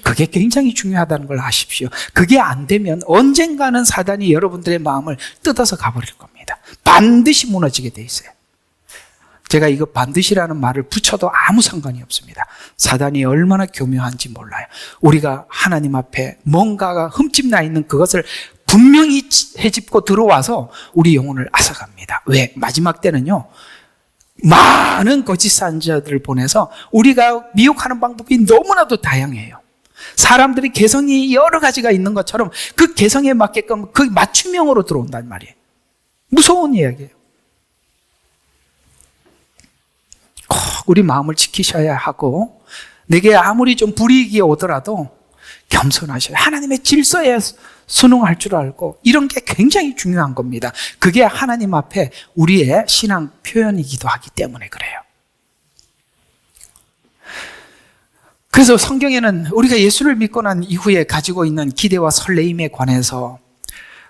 그게 굉장히 중요하다는 걸 아십시오. 그게 안 되면 언젠가는 사단이 여러분들의 마음을 뜯어서 가버릴 겁니다. 반드시 무너지게 돼 있어요. 제가 이거 반드시라는 말을 붙여도 아무 상관이 없습니다. 사단이 얼마나 교묘한지 몰라요. 우리가 하나님 앞에 뭔가가 흠집나 있는 그것을 분명히 헤집고 들어와서 우리 영혼을 앗아갑니다. 왜? 마지막 때는요, 많은 거짓 선지자들을 보내서 우리가 미혹하는 방법이 너무나도 다양해요. 사람들이 개성이 여러 가지가 있는 것처럼 그 개성에 맞게끔 그 맞춤형으로 들어온단 말이에요. 무서운 이야기예요. 꼭 우리 마음을 지키셔야 하고 내게 아무리 좀 불이익이 오더라도 겸손하셔야 하나님의 질서에 순응할 줄 알고 이런 게 굉장히 중요한 겁니다. 그게 하나님 앞에 우리의 신앙 표현이기도 하기 때문에 그래요. 그래서 성경에는 우리가 예수를 믿고 난 이후에 가지고 있는 기대와 설레임에 관해서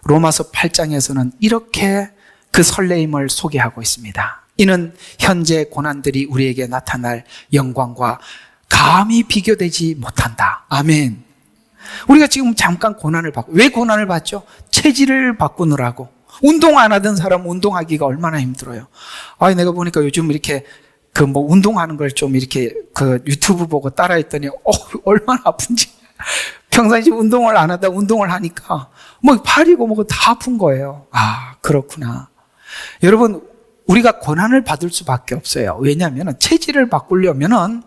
로마서 8장에서는 이렇게 그 설레임을 소개하고 있습니다. 이는 현재 고난들이 우리에게 나타날 영광과 감히 비교되지 못한다. 아멘. 우리가 지금 잠깐 고난을 받고, 왜 고난을 받죠? 체질을 바꾸느라고. 운동 안 하던 사람 운동하기가 얼마나 힘들어요. 내가 보니까 요즘 이렇게 운동하는 걸 좀 이렇게 유튜브 보고 따라했더니, 얼마나 아픈지. 평상시 운동을 안 하다 운동을 하니까, 팔이고 뭐고 다 아픈 거예요. 그렇구나. 여러분, 우리가 고난을 받을 수밖에 없어요. 왜냐하면 체질을 바꾸려면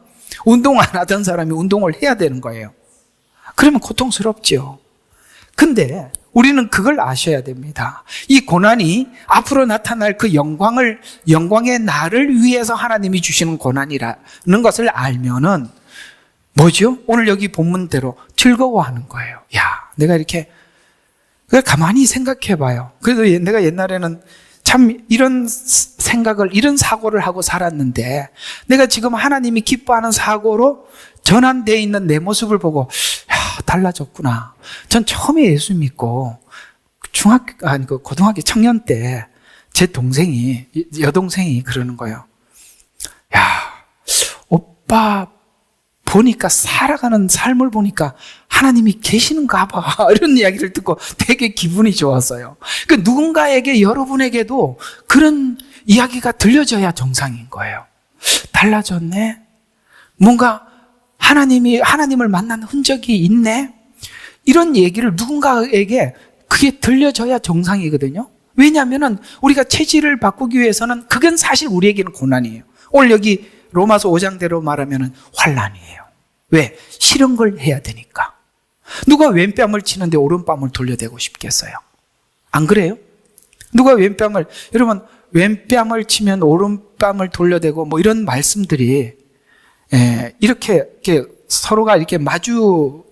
운동 안 하던 사람이 운동을 해야 되는 거예요. 그러면 고통스럽죠. 근데 우리는 그걸 아셔야 됩니다. 이 고난이 앞으로 나타날 그 영광의 날을 위해서 하나님이 주시는 고난이라는 것을 알면은 뭐죠? 오늘 여기 본문대로 즐거워하는 거예요. 내가 이렇게 가만히 생각해 봐요. 그래도 내가 옛날에는 참 이런 생각을, 이런 사고를 하고 살았는데 내가 지금 하나님이 기뻐하는 사고로 전환되어 있는 내 모습을 보고 달라졌구나. 전 처음에 예수 믿고 고등학교 청년 때 제 동생이, 여동생이 그러는 거예요. 오빠 보니까, 살아가는 삶을 보니까 하나님이 계시는가 봐. 이런 이야기를 듣고 되게 기분이 좋았어요. 그러니까 누군가에게, 여러분에게도 그런 이야기가 들려져야 정상인 거예요. 달라졌네? 뭔가 하나님을 만난 흔적이 있네? 이런 얘기를 누군가에게 그게 들려져야 정상이거든요. 왜냐하면 우리가 체질을 바꾸기 위해서는, 그건 사실 우리에게는 고난이에요. 오늘 여기 로마서 5장대로 말하면 환난이에요. 왜? 싫은 걸 해야 되니까. 누가 왼뺨을 치는데 오른뺨을 돌려대고 싶겠어요? 안 그래요? 누가 여러분, 왼뺨을 치면 오른뺨을 돌려대고 뭐 이런 말씀들이, 이렇게 서로가 이렇게 마주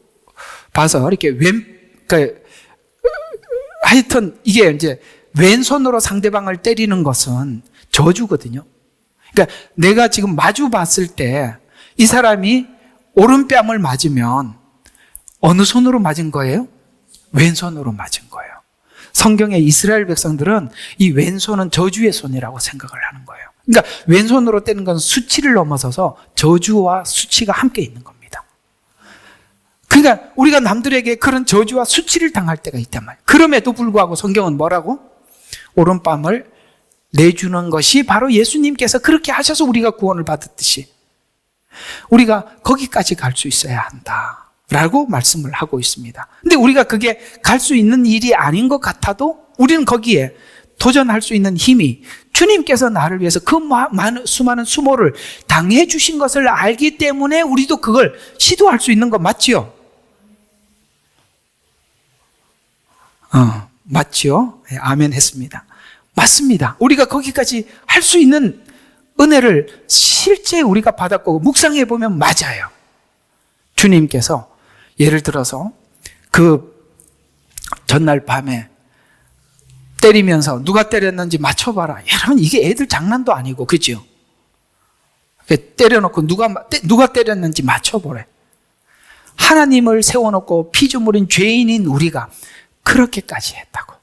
봐서 이렇게 그러니까 하여튼 이게 이제 왼손으로 상대방을 때리는 것은 저주거든요. 그러니까 내가 지금 마주 봤을 때 이 사람이 오른뺨을 맞으면 어느 손으로 맞은 거예요? 왼손으로 맞은 거예요. 성경의 이스라엘 백성들은 이 왼손은 저주의 손이라고 생각을 하는 거예요. 그러니까 왼손으로 때리는 건 수치를 넘어서서 저주와 수치가 함께 있는 겁니다. 그러니까 우리가 남들에게 그런 저주와 수치를 당할 때가 있단 말이에요. 그럼에도 불구하고 성경은 뭐라고? 오른뺨을 내주는 것이 바로 예수님께서 그렇게 하셔서 우리가 구원을 받았듯이 우리가 거기까지 갈 수 있어야 한다 라고 말씀을 하고 있습니다. 근데 우리가 그게 갈 수 있는 일이 아닌 것 같아도 우리는 거기에 도전할 수 있는 힘이, 주님께서 나를 위해서 그 수많은 수모를 당해 주신 것을 알기 때문에 우리도 그걸 시도할 수 있는 거 맞지요? 맞지요? 네, 아멘 했습니다. 맞습니다. 우리가 거기까지 할 수 있는 은혜를 실제 우리가 받았고 묵상해 보면 맞아요. 주님께서 예를 들어서 그 전날 밤에 때리면서 누가 때렸는지 맞춰봐라. 여러분, 이게 애들 장난도 아니고, 그죠? 때려놓고 누가 때렸는지 맞춰보래. 하나님을 세워놓고 피조물인 죄인인 우리가 그렇게까지 했다고.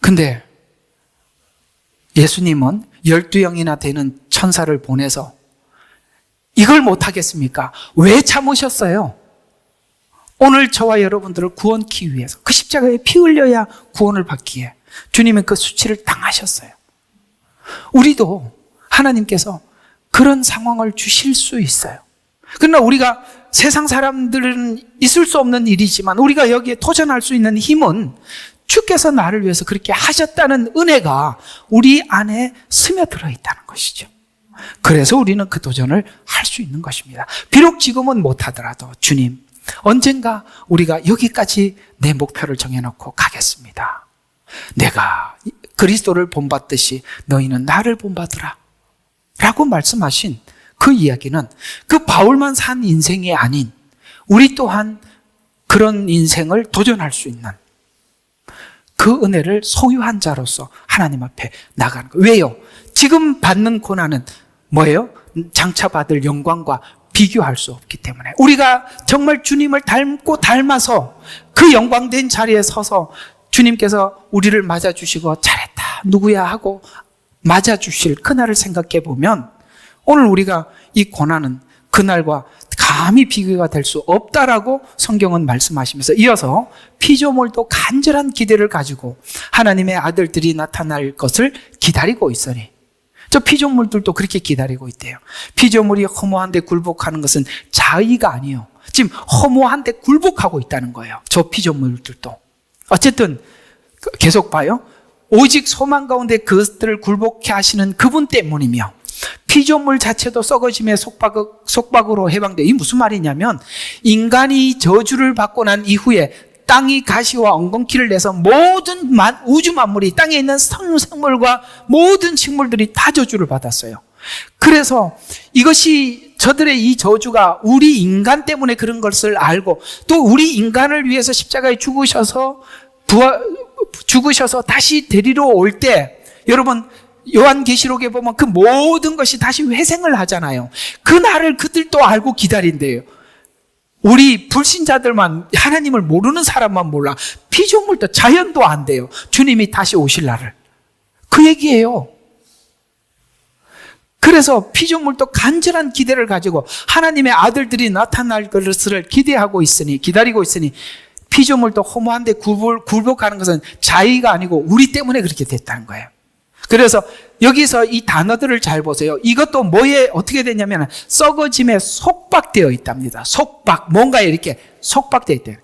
근데 예수님은 12영이나 되는 천사를 보내서 이걸 못하겠습니까? 왜 참으셨어요? 오늘 저와 여러분들을 구원하기 위해서, 그 십자가에 피 흘려야 구원을 받기에 주님은 그 수치를 당하셨어요. 우리도 하나님께서 그런 상황을 주실 수 있어요. 그러나 우리가, 세상 사람들은 있을 수 없는 일이지만 우리가 여기에 도전할 수 있는 힘은 주께서 나를 위해서 그렇게 하셨다는 은혜가 우리 안에 스며들어 있다는 것이죠. 그래서 우리는 그 도전을 할 수 있는 것입니다. 비록 지금은 못하더라도 주님, 언젠가 우리가 여기까지 내 목표를 정해놓고 가겠습니다. 내가 그리스도를 본받듯이 너희는 나를 본받으라 라고 말씀하신 그 이야기는 그 바울만 산 인생이 아닌 우리 또한 그런 인생을 도전할 수 있는 그 은혜를 소유한 자로서 하나님 앞에 나가는 거예요. 왜요? 지금 받는 고난은 뭐예요? 장차 받을 영광과 비교할 수 없기 때문에 우리가 정말 주님을 닮고 닮아서 그 영광된 자리에 서서 주님께서 우리를 맞아주시고 잘했다 누구야 하고 맞아주실 그날을 생각해 보면 오늘 우리가 이 고난은 그날과 감히 비교가 될 수 없다라고 성경은 말씀하시면서 이어서 피조물도 간절한 기대를 가지고 하나님의 아들들이 나타날 것을 기다리고 있으니, 저 피조물들도 그렇게 기다리고 있대요. 피조물이 허무한데 굴복하는 것은 자의가 아니에요. 지금 허무한데 굴복하고 있다는 거예요. 저 피조물들도. 어쨌든 계속 봐요. 오직 소망 가운데 그것들을 굴복해 하시는 그분 때문이며 피조물 자체도 썩어짐의 속박으로 해방돼. 이 무슨 말이냐면 인간이 저주를 받고 난 이후에 땅이 가시와 엉겅퀴를 내서 모든 우주 만물이, 땅에 있는 생물과 모든 식물들이 다 저주를 받았어요. 그래서 이것이, 저들의 이 저주가 우리 인간 때문에 그런 것을 알고 또 우리 인간을 위해서 십자가에 죽으셔서 죽으셔서 다시 데리러 올 때, 여러분 요한계시록에 보면 그 모든 것이 다시 회생을 하잖아요. 그 날을 그들도 알고 기다린대요. 우리 불신자들만, 하나님을 모르는 사람만 몰라. 피조물도 자연도 안 돼요. 주님이 다시 오실 날을. 그 얘기예요. 그래서 피조물도 간절한 기대를 가지고 하나님의 아들들이 나타날 것을 기대하고 있으니, 기다리고 있으니, 피조물도 허무한데 굴복하는 것은 자의가 아니고 우리 때문에 그렇게 됐다는 거예요. 그래서 여기서 이 단어들을 잘 보세요. 이것도 뭐에 어떻게 되냐면 썩어짐에 속박되어 있답니다. 속박, 뭔가에 이렇게 속박되어 있대요.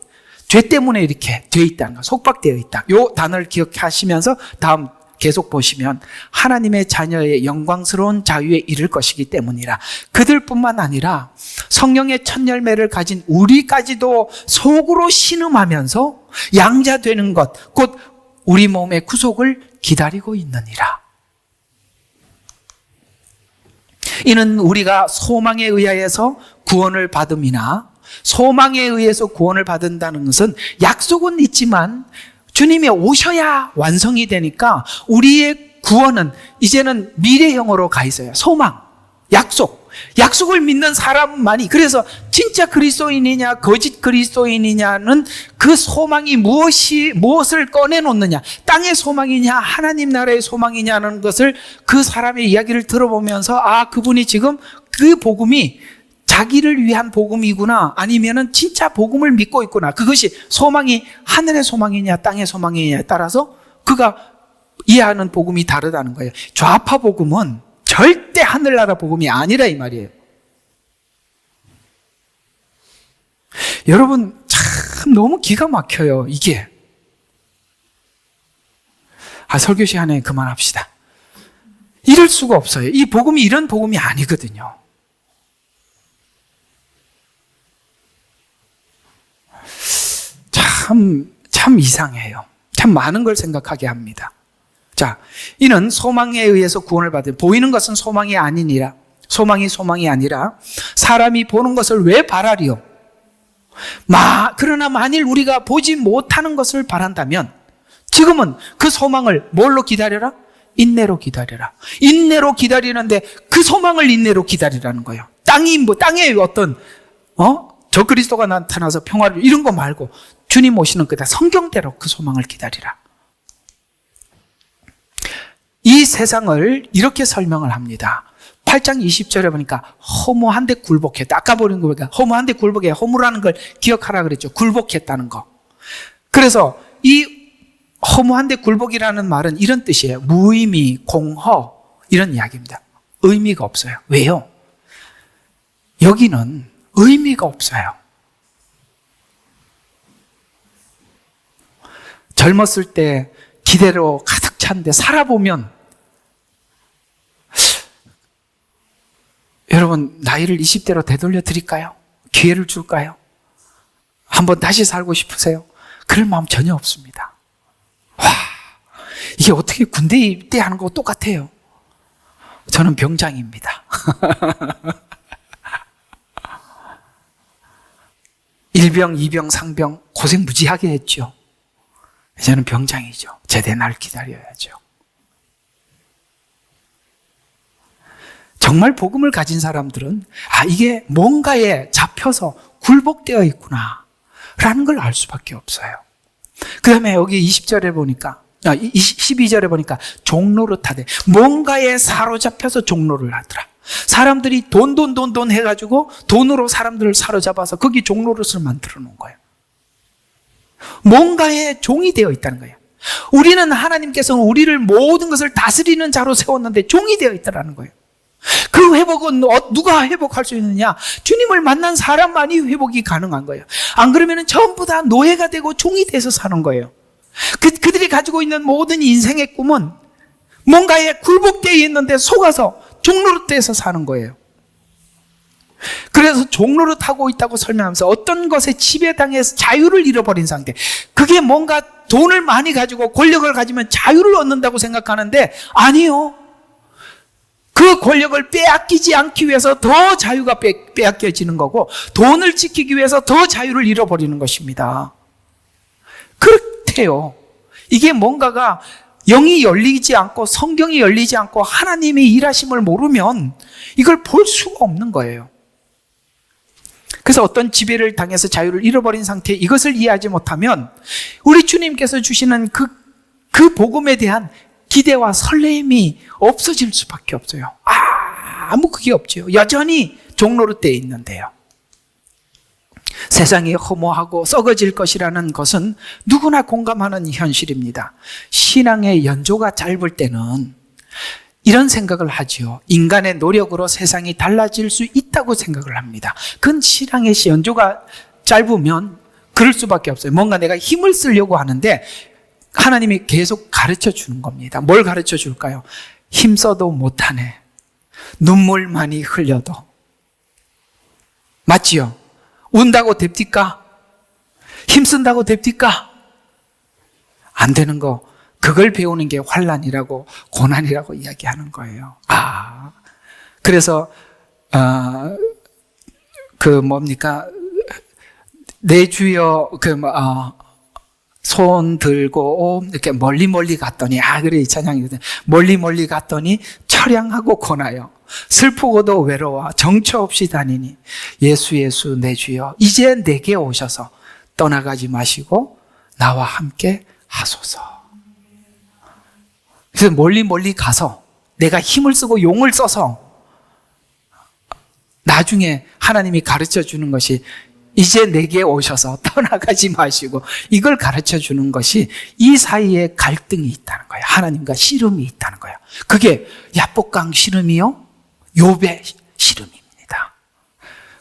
죄 때문에 이렇게 되어 있다는 거, 속박되어 있다. 이 단어를 기억하시면서 다음 계속 보시면 하나님의 자녀의 영광스러운 자유에 이를 것이기 때문이라. 그들뿐만 아니라 성령의 첫 열매를 가진 우리까지도 속으로 신음하면서 양자되는 것, 곧 우리 몸의 구속을 기다리고 있느니라. 이는 우리가 소망에 의하여서 구원을 받음이나, 소망에 의해서 구원을 받는다는 것은 약속은 있지만 주님이 오셔야 완성이 되니까 우리의 구원은 이제는 미래형으로 가 있어요. 소망, 약속. 약속을 믿는 사람만이, 그래서 진짜 그리스도인이냐 거짓 그리스도인이냐는 그 소망이 무엇을 꺼내놓느냐, 땅의 소망이냐 하나님 나라의 소망이냐는 것을 그 사람의 이야기를 들어보면서, 아, 그분이 지금 그 복음이 자기를 위한 복음이구나, 아니면은 진짜 복음을 믿고 있구나. 그것이 소망이 하늘의 소망이냐 땅의 소망이냐에 따라서 그가 이해하는 복음이 다르다는 거예요. 좌파 복음은 절대 하늘나라 복음이 아니라 이 말이에요. 여러분 참 너무 기가 막혀요 이게. 설교 시간에 그만합시다. 이럴 수가 없어요. 이 복음이 이런 복음이 아니거든요. 참 이상해요. 참 많은 걸 생각하게 합니다. 자, 이는 소망에 의해서 구원을 받은, 보이는 것은 소망이 아니니라. 소망이 아니라 사람이 보는 것을 왜 바라리요? 그러나 만일 우리가 보지 못하는 것을 바란다면 지금은 그 소망을 뭘로 기다려라? 인내로 기다려라. 인내로 기다리는데 그 소망을 인내로 기다리라는 거예요. 땅에 어떤 저 그리스도가 나타나서 평화를, 이런 거 말고 주님 오시는 그다 성경대로 그 소망을 기다리라. 이 세상을 이렇게 설명을 합니다. 8장 20절에 보니까 허무한데 굴복했다. 아까 보는 거 보니까 허무한데 굴복해. 허무라는 걸 기억하라 그랬죠. 굴복했다는 거. 그래서 이 허무한데 굴복이라는 말은 이런 뜻이에요. 무의미, 공허, 이런 이야기입니다. 의미가 없어요. 왜요? 여기는 의미가 없어요. 젊었을 때 기대로 가득 찬데 살아보면, 여러분 나이를 20대로 되돌려 드릴까요? 기회를 줄까요? 한번 다시 살고 싶으세요? 그럴 마음 전혀 없습니다. 이게 어떻게 군대 입대하는 거 똑같아요. 저는 병장입니다. 일병, 이병, 상병 고생 무지하게 했죠. 이제는 병장이죠. 제대 날 기다려야죠. 정말 복음을 가진 사람들은 이게 뭔가에 잡혀서 굴복되어 있구나 라는 걸 알 수밖에 없어요. 그 다음에 여기 20절에 보니까 12절에 보니까 종노릇하되, 뭔가에 사로잡혀서 종노를 하더라. 사람들이 돈 해가지고 돈으로 사람들을 사로잡아서 거기 종노릇을 만들어 놓은 거예요. 뭔가에 종이 되어 있다는 거예요. 우리는 하나님께서는 우리를 모든 것을 다스리는 자로 세웠는데 종이 되어 있다는 거예요. 그 회복은 누가 회복할 수 있느냐? 주님을 만난 사람만이 회복이 가능한 거예요. 안 그러면 전부 다 노예가 되고 종이 돼서 사는 거예요. 그들이 가지고 있는 모든 인생의 꿈은 뭔가에 굴복되어 있는데 속아서 종노릇돼서 사는 거예요. 그래서 종노릇하고 있다고 설명하면서 어떤 것에 지배당해서 자유를 잃어버린 상태. 그게 뭔가 돈을 많이 가지고 권력을 가지면 자유를 얻는다고 생각하는데 아니요. 그 권력을 빼앗기지 않기 위해서 더 자유가 빼앗겨지는 거고, 돈을 지키기 위해서 더 자유를 잃어버리는 것입니다. 그렇게 보세요. 이게 뭔가가 영이 열리지 않고 성경이 열리지 않고 하나님의 일하심을 모르면 이걸 볼 수가 없는 거예요. 그래서 어떤 지배를 당해서 자유를 잃어버린 상태에 이것을 이해하지 못하면 우리 주님께서 주시는 그 복음에 대한 기대와 설렘이 없어질 수밖에 없어요. 아무 그게 없죠. 여전히 종노릇대에 있는데요. 세상이 허무하고 썩어질 것이라는 것은 누구나 공감하는 현실입니다. 신앙의 연조가 짧을 때는 이런 생각을 하죠. 인간의 노력으로 세상이 달라질 수 있다고 생각을 합니다. 그건 신앙의 연조가 짧으면 그럴 수밖에 없어요. 뭔가 내가 힘을 쓰려고 하는데 하나님이 계속 가르쳐 주는 겁니다. 뭘 가르쳐 줄까요? 힘써도 못하네. 눈물 많이 흘려도. 맞지요? 운다고 됩니까? 힘쓴다고 됩니까? 안 되는 거. 그걸 배우는 게 환난이라고 고난이라고 이야기하는 거예요. 그래서 내 주여 손 들고 이렇게 멀리 갔더니 그래 이 찬양이거든. 멀리 갔더니 처량하고 고나요. 슬프고도 외로워 정처 없이 다니니 예수 내 주여 이제 내게 오셔서 떠나가지 마시고 나와 함께 하소서. 그래서 멀리 가서 내가 힘을 쓰고 용을 써서 나중에 하나님이 가르쳐 주는 것이 이제 내게 오셔서 떠나가지 마시고 이걸 가르쳐 주는 것이 이 사이에 갈등이 있다는 거예요. 하나님과 씨름이 있다는 거예요. 그게 야복강 씨름이요, 욥의 씨름입니다.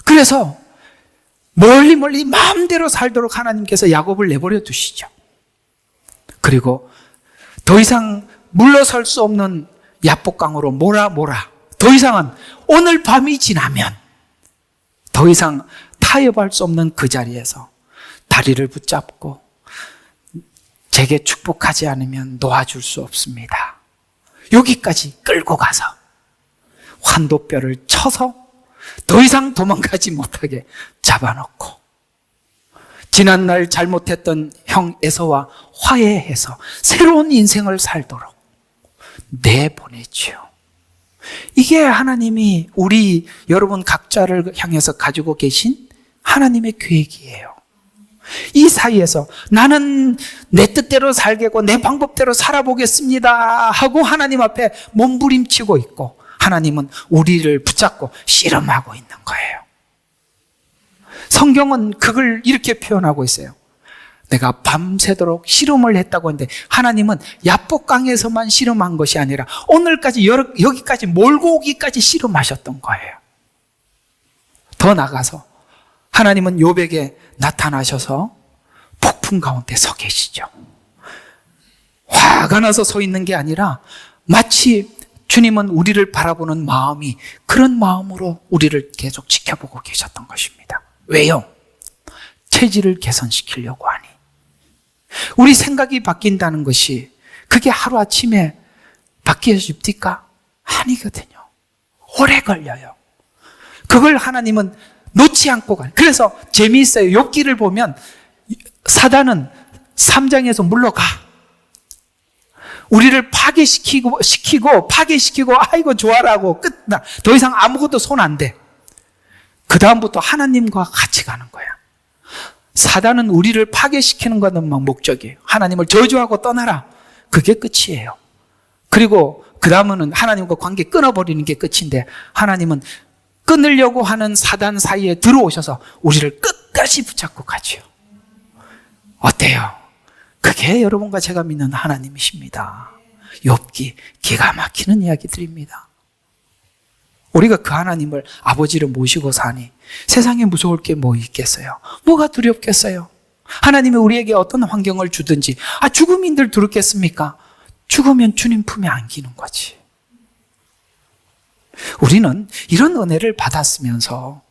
그래서 멀리 마음대로 살도록 하나님께서 야곱을 내버려 두시죠. 그리고 더 이상 물러설 수 없는 야복강으로 몰아 더 이상은 오늘 밤이 지나면 더 이상 타협할 수 없는 그 자리에서 다리를 붙잡고 제게 축복하지 않으면 놓아줄 수 없습니다. 여기까지 끌고 가서 환도뼈를 쳐서 더 이상 도망가지 못하게 잡아놓고 지난날 잘못했던 형 에서와 화해해서 새로운 인생을 살도록 내보내지요. 이게 하나님이 우리 여러분 각자를 향해서 가지고 계신 하나님의 계획이에요. 이 사이에서 나는 내 뜻대로 살겠고 내 방법대로 살아보겠습니다 하고 하나님 앞에 몸부림치고 있고 하나님은 우리를 붙잡고 씨름하고 있는 거예요. 성경은 그걸 이렇게 표현하고 있어요. 내가 밤새도록 씨름을 했다고 하는데 하나님은 야복강에서만 씨름한 것이 아니라 오늘까지 여기까지 몰고 오기까지 씨름하셨던 거예요. 더 나가서 하나님은 욥에게 나타나셔서 폭풍 가운데 서 계시죠. 화가 나서 서 있는 게 아니라 마치 주님은 우리를 바라보는 마음이 그런 마음으로 우리를 계속 지켜보고 계셨던 것입니다. 왜요? 체질을 개선시키려고 하니. 우리 생각이 바뀐다는 것이 그게 하루아침에 바뀌어집니까? 아니거든요. 오래 걸려요. 그걸 하나님은 놓지 않고 가요. 그래서 재미있어요. 욥기를 보면 사단은 3장에서 물러가. 우리를 파괴시키고 아이고 좋아라고 끝나. 더 이상 아무것도 손 안 대. 그 다음부터 하나님과 같이 가는 거야. 사단은 우리를 파괴시키는 것만 목적이에요. 하나님을 저주하고 떠나라. 그게 끝이에요. 그리고 그 다음은 하나님과 관계 끊어버리는 게 끝인데 하나님은 끊으려고 하는 사단 사이에 들어오셔서 우리를 끝까지 붙잡고 가죠. 어때요? 그게 여러분과 제가 믿는 하나님이십니다. 욥기 기가 막히는 이야기들입니다. 우리가 그 하나님을 아버지를 모시고 사니 세상에 무서울 게 뭐 있겠어요? 뭐가 두렵겠어요? 하나님이 우리에게 어떤 환경을 주든지 죽음인들 두렵겠습니까? 죽으면 주님 품에 안기는 거지. 우리는 이런 은혜를 받았으면서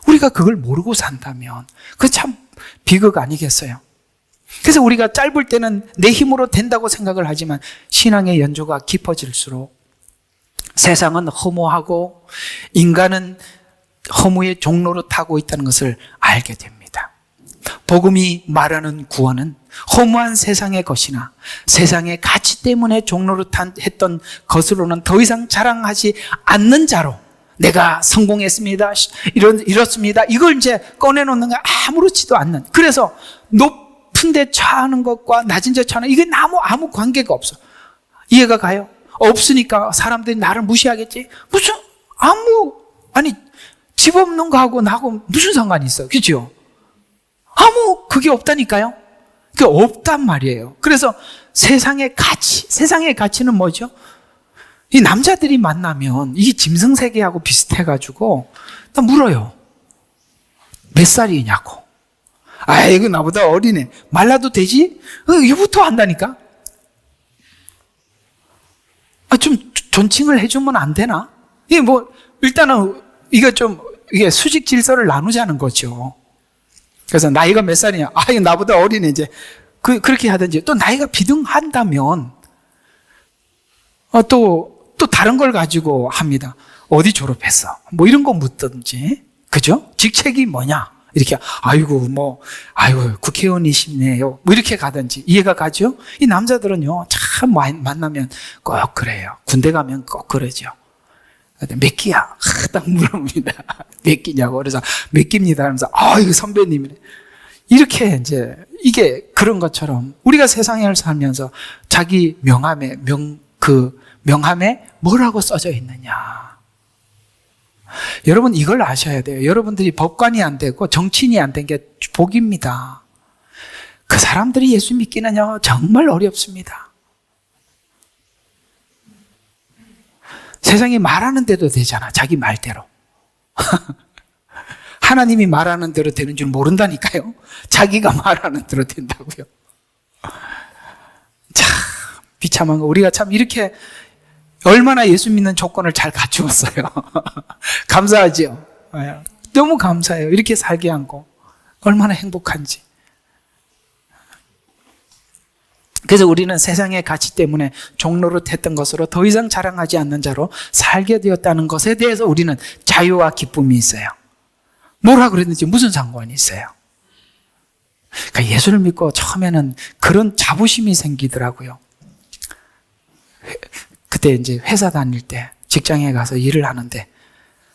우리가 그걸 모르고 산다면 그 참 비극 아니겠어요? 그래서 우리가 짧을 때는 내 힘으로 된다고 생각을 하지만 신앙의 연조가 깊어질수록 세상은 허무하고 인간은 허무의 종로로 타고 있다는 것을 알게 됩니다. 복음이 말하는 구원은 허무한 세상의 것이나 세상의 가치 때문에 종노릇했던 것으로는 더 이상 자랑하지 않는 자로 내가 성공했습니다, 이렇습니다, 이걸 이제 꺼내놓는 거 아무렇지도 않는, 그래서 높은 데 처하는 것과 낮은 데 처하는, 이게 아무 관계가 없어. 이해가 가요? 없으니까 사람들이 나를 무시하겠지? 아니 집 없는 거하고 나하고 무슨 상관이 있어요? 그죠? 그게 없다니까요? 그게 없단 말이에요. 그래서 세상의 가치는 뭐죠? 이 남자들이 만나면 이게 짐승세계하고 비슷해가지고 나 물어요. 몇 살이냐고. 이거 나보다 어리네. 말라도 되지? 이거부터 한다니까? 좀 존칭을 해주면 안 되나? 이게 일단은 이게 수직 질서를 나누자는 거죠. 그래서 나이가 몇 살이냐? 이거 나보다 어리네, 이제. 그렇게 하든지. 또 나이가 비등한다면, 또 다른 걸 가지고 합니다. 어디 졸업했어? 이런 거 묻든지. 그죠? 직책이 뭐냐? 이렇게, 아이고, 국회의원이시네요. 이렇게 가든지. 이해가 가죠? 이 남자들은요, 참 만나면 꼭 그래요. 군대 가면 꼭 그러죠. 몇 끼야? 딱 물어봅니다. 몇 끼냐고. 그래서 몇 끼입니다 하면서, 이거 선배님이네. 이렇게 이제, 이게 그런 것처럼 우리가 세상을 살면서 자기 명함에 뭐라고 써져 있느냐. 여러분 이걸 아셔야 돼요. 여러분들이 법관이 안 되고 정치인이 안 된 게 복입니다. 그 사람들이 예수 믿기는요, 정말 어렵습니다. 세상이 말하는 대로 되잖아, 자기 말대로. 하나님이 말하는 대로 되는 줄 모른다니까요. 자기가 말하는 대로 된다고요. 참 비참한 거. 우리가 참 이렇게 얼마나 예수 믿는 조건을 잘 갖추었어요. 감사하죠. 너무 감사해요. 이렇게 살게 한 거 얼마나 행복한지. 그래서 우리는 세상의 가치 때문에 종노릇했던 것으로 더 이상 자랑하지 않는 자로 살게 되었다는 것에 대해서 우리는 자유와 기쁨이 있어요. 뭐라 그랬는지 무슨 상관이 있어요? 그러니까 예수를 믿고 처음에는 그런 자부심이 생기더라고요. 그때 이제 회사 다닐 때 직장에 가서 일을 하는데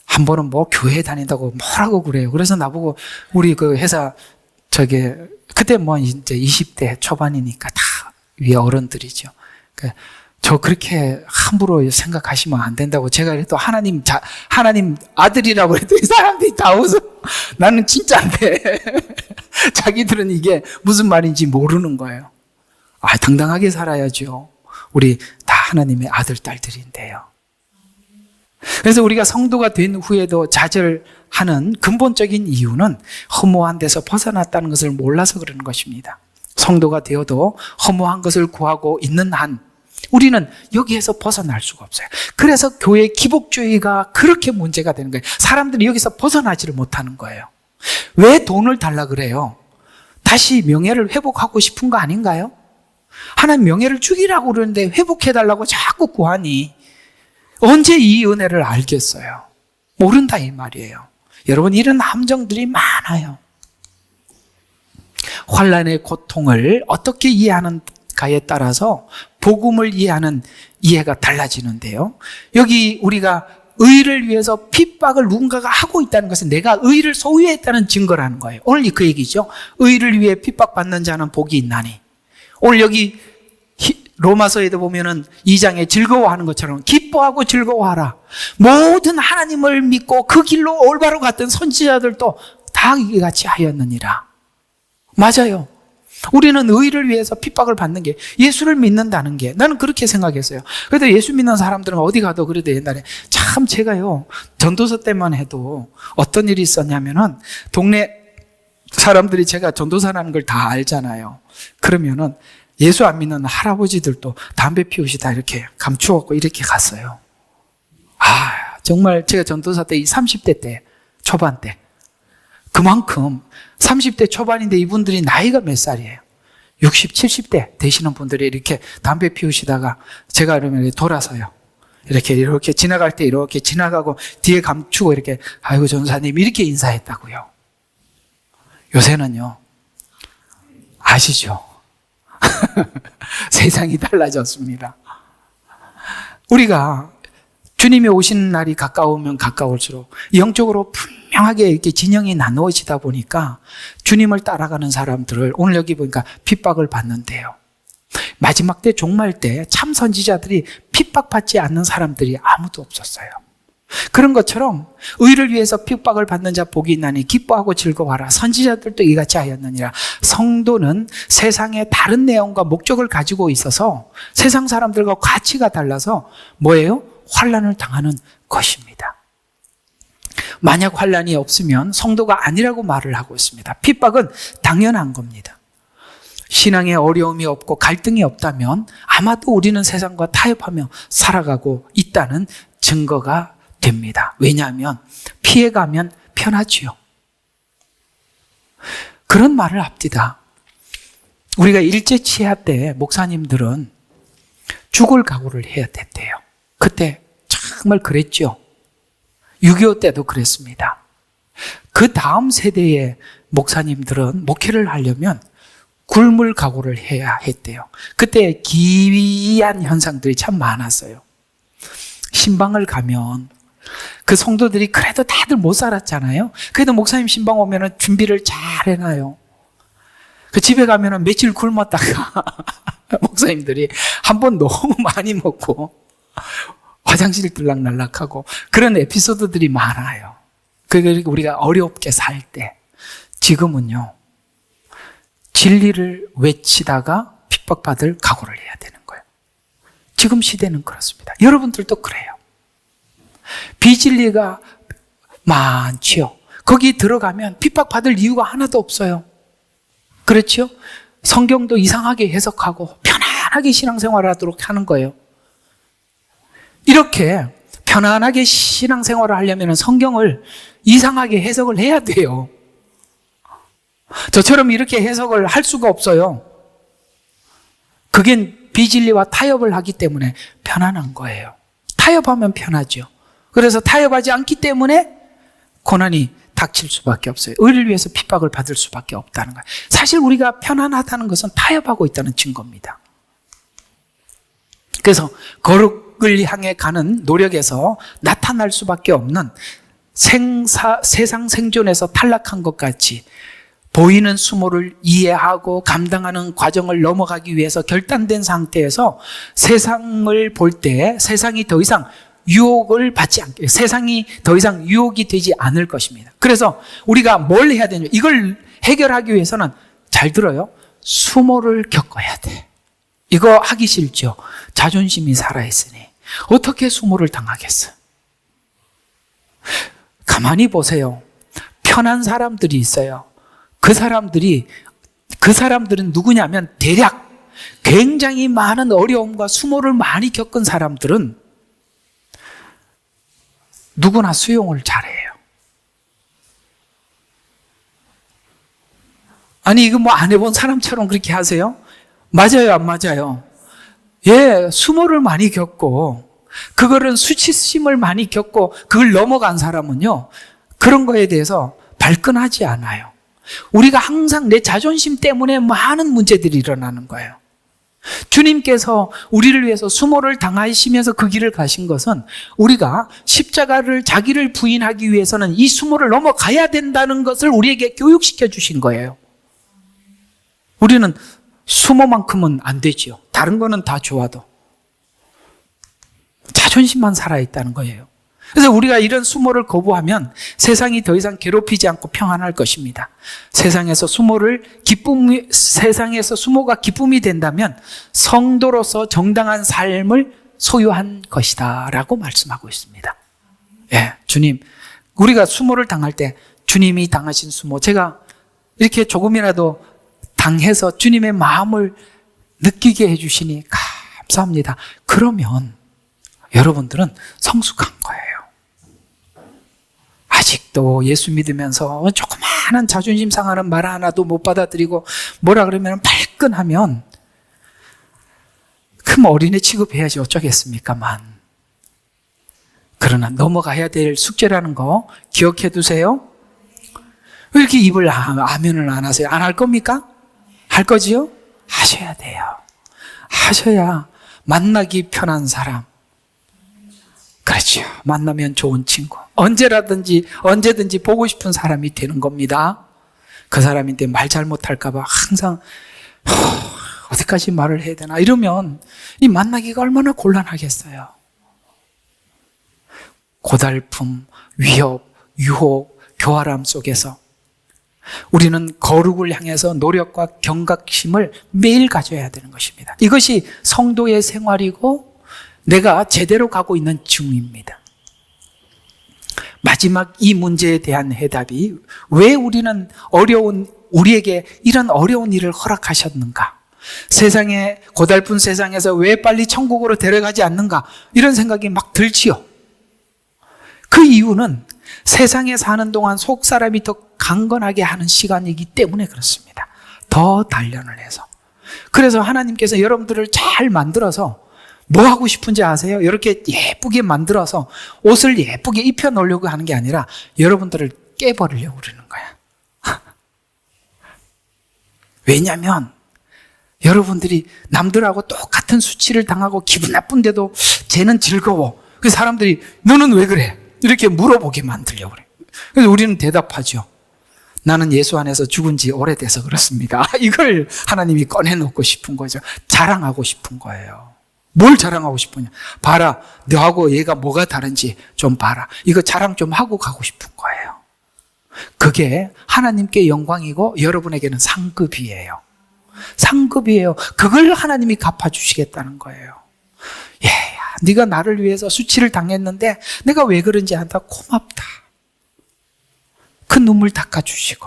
한 번은 교회 다닌다고 뭐라고 그래요. 그래서 나보고 우리 그 회사 그때 이제 20대 초반이니까 다 위에 어른들이죠. 저 그렇게 함부로 생각하시면 안 된다고 제가 그래도 하나님 아들이라고 했더니 사람들이 다 웃어. 나는 진짜인데. 자기들은 이게 무슨 말인지 모르는 거예요. 당당하게 살아야죠. 우리 다 하나님의 아들, 딸들인데요. 그래서 우리가 성도가 된 후에도 좌절하는 근본적인 이유는 허무한 데서 벗어났다는 것을 몰라서 그러는 것입니다. 성도가 되어도 허무한 것을 구하고 있는 한 우리는 여기에서 벗어날 수가 없어요. 그래서 교회 기복주의가 그렇게 문제가 되는 거예요. 사람들이 여기서 벗어나지를 못하는 거예요. 왜 돈을 달라 그래요? 다시 명예를 회복하고 싶은 거 아닌가요? 하나님 명예를 주기라고 그러는데 회복해달라고 자꾸 구하니 언제 이 은혜를 알겠어요? 모른다 이 말이에요. 여러분, 이런 함정들이 많아요. 환난의 고통을 어떻게 이해하는가에 따라서 복음을 이해하는 이해가 달라지는데요. 여기 우리가 의를 위해서 핍박을 누군가가 하고 있다는 것은 내가 의를 소유했다는 증거라는 거예요. 오늘 그 얘기죠. 의를 위해 핍박받는 자는 복이 있나니. 오늘 여기 로마서에도 보면은 2장에 즐거워하는 것처럼 기뻐하고 즐거워하라. 모든 하나님을 믿고 그 길로 올바로 갔던 선지자들도 다 이같이 하였느니라. 맞아요. 우리는 의를 위해서 핍박을 받는 게 예수를 믿는다는 게 나는 그렇게 생각했어요. 그래도 예수 믿는 사람들은 어디 가도 그래도 옛날에 참 제가요 전도서 때만 해도 어떤 일이 있었냐면은 동네 사람들이 제가 전도사라는 걸 다 알잖아요. 그러면은 예수 안 믿는 할아버지들도 담배 피우시다 이렇게 감추었고 이렇게 갔어요. 정말 제가 전도사 때 30대 때 초반 때 그만큼 30대 초반인데 이분들이 나이가 몇 살이에요? 60, 70대 되시는 분들이 이렇게 담배 피우시다가 제가 그러면 돌아서요. 이렇게 지나갈 때 이렇게 지나가고 뒤에 감추고 이렇게 아이고 전사님 이렇게 인사했다고요. 요새는요 아시죠? 세상이 달라졌습니다. 우리가 주님이 오시는 날이 가까우면 가까울수록 영적으로 분명하게 이렇게 진영이 나누어지다 보니까 주님을 따라가는 사람들을 오늘 여기 보니까 핍박을 받는데요. 마지막 때 종말 때 참 선지자들이 핍박받지 않는 사람들이 아무도 없었어요. 그런 것처럼 의를 위해서 핍박을 받는 자 복이 있나니 기뻐하고 즐거워하라. 선지자들도 이같이 하였느니라. 성도는 세상의 다른 내용과 목적을 가지고 있어서 세상 사람들과 가치가 달라서 뭐예요? 환난을 당하는 것입니다. 만약 환난이 없으면 성도가 아니라고 말을 하고 있습니다. 핍박은 당연한 겁니다. 신앙에 어려움이 없고 갈등이 없다면 아마도 우리는 세상과 타협하며 살아가고 있다는 증거가 됩니다. 왜냐하면 피해가면 편하지요. 그런 말을 합디다. 우리가 일제치하 때 목사님들은 죽을 각오를 해야 됐대요. 그때 정말 그랬죠. 6.25 때도 그랬습니다. 그 다음 세대의 목사님들은 목회를 하려면 굶을 각오를 해야 했대요. 그때 기이한 현상들이 참 많았어요. 신방을 가면 그 성도들이 그래도 다들 못 살았잖아요. 그래도 목사님 신방 오면은 준비를 잘 해놔요. 그 집에 가면은 며칠 굶었다가 목사님들이 한 번 너무 많이 먹고 화장실 들락날락하고 그런 에피소드들이 많아요. 그러니까 우리가 어렵게 살 때 지금은요. 진리를 외치다가 핍박받을 각오를 해야 되는 거예요. 지금 시대는 그렇습니다. 여러분들도 그래요. 비진리가 많지요. 거기 들어가면 핍박받을 이유가 하나도 없어요. 그렇죠? 성경도 이상하게 해석하고 편안하게 신앙생활을 하는 거예요. 이렇게 편안하게 신앙생활을 하려면 성경을 이상하게 해석을 해야 돼요. 저처럼 이렇게 해석을 할 수가 없어요. 그게 비진리와 타협을 하기 때문에 편안한 거예요. 타협하면 편하죠. 그래서 타협하지 않기 때문에 고난이 닥칠 수밖에 없어요. 의를 위해서 핍박을 받을 수밖에 없다는 거예요. 사실 우리가 편안하다는 것은 타협하고 있다는 증거입니다. 그래서 거룩을 향해 가는 노력에서 나타날 수밖에 없는 세상 생존에서 탈락한 것 같이 보이는 수모를 이해하고 감당하는 과정을 넘어가기 위해서 결단된 상태에서 세상을 볼 때 세상이 더 이상 유혹을 받지 않게, 세상이 더 이상 유혹이 되지 않을 것입니다. 그래서 우리가 뭘 해야 되냐? 이걸 해결하기 위해서는 잘 들어요. 수모를 겪어야 돼. 이거 하기 싫죠? 자존심이 살아있으니 어떻게 수모를 당하겠어? 가만히 보세요. 편한 사람들이 있어요. 그 사람들은 누구냐면 대략 굉장히 많은 어려움과 수모를 많이 겪은 사람들은 누구나 수용을 잘해요. 아니 이거 뭐 안 해본 사람처럼 그렇게 하세요? 맞아요, 안 맞아요? 예, 수모를 많이 겪고 그거는 수치심을 많이 겪고 그걸 넘어간 사람은요 그런 거에 대해서 발끈하지 않아요. 우리가 항상 내 자존심 때문에 많은 문제들이 일어나는 거예요. 주님께서 우리를 위해서 수모를 당하시면서 그 길을 가신 것은 우리가 십자가를 자기를 부인하기 위해서는 이 수모를 넘어가야 된다는 것을 우리에게 교육시켜 주신 거예요. 우리는 수모만큼은 안 되지요. 다른 거는 다 좋아도 자존심만 살아있다는 거예요. 그래서 우리가 이런 수모를 거부하면 세상이 더 이상 괴롭히지 않고 평안할 것입니다. 세상에서 수모가 기쁨이 된다면 성도로서 정당한 삶을 소유한 것이다 라고 말씀하고 있습니다. 예, 주님, 우리가 수모를 당할 때 주님이 당하신 수모, 제가 이렇게 조금이라도 당해서 주님의 마음을 느끼게 해주시니 감사합니다. 그러면 여러분들은 성숙한 거예요. 아직도 예수 믿으면서 조그마한 자존심 상하는 말 하나도 못 받아들이고 뭐라 그러면 발끈하면 큰 어린애 취급해야지 어쩌겠습니까만. 그러나 넘어가야 될 숙제라는 거 기억해 두세요. 왜 이렇게 입을 아멘을 안 하세요? 안 할 겁니까? 할 거지요? 하셔야 돼요. 하셔야 만나기 편한 사람. 그렇죠. 만나면 좋은 친구. 언제든지 보고 싶은 사람이 되는 겁니다. 그 사람인데 말 잘못할까봐 항상 어디까지 말을 해야 되나 이러면 이 만나기가 얼마나 곤란하겠어요. 고달픔, 위협, 유혹, 교활함 속에서 우리는 거룩을 향해서 노력과 경각심을 매일 가져야 되는 것입니다. 이것이 성도의 생활이고 내가 제대로 가고 있는 중입니다. 마지막 이 문제에 대한 해답이 왜 우리에게 이런 어려운 일을 허락하셨는가? 고달픈 세상에서 왜 빨리 천국으로 데려가지 않는가? 이런 생각이 막 들지요. 그 이유는 세상에 사는 동안 속 사람이 더 강건하게 하는 시간이기 때문에 그렇습니다. 더 단련을 해서. 그래서 하나님께서 여러분들을 잘 만들어서 뭐 하고 싶은지 아세요? 이렇게 예쁘게 만들어서 옷을 예쁘게 입혀 놓으려고 하는 게 아니라 여러분들을 깨버리려고 그러는 거야. 왜냐하면 여러분들이 남들하고 똑같은 수치를 당하고 기분 나쁜데도 쟤는 즐거워. 그 사람들이 너는 왜 그래? 이렇게 물어보게 만들려고 그래. 그래서 우리는 대답하죠. 나는 예수 안에서 죽은 지 오래돼서 그렇습니다. 이걸 하나님이 꺼내놓고 싶은 거죠. 자랑하고 싶은 거예요. 뭘 자랑하고 싶으냐? 봐라, 너하고 얘가 뭐가 다른지 좀 봐라. 이거 자랑 좀 하고 가고 싶은 거예요. 그게 하나님께 영광이고 여러분에게는 상급이에요. 상급이에요. 그걸 하나님이 갚아주시겠다는 거예요. 네가 나를 위해서 수치를 당했는데 내가 왜 그런지 안다. 고맙다. 그 눈물 닦아주시고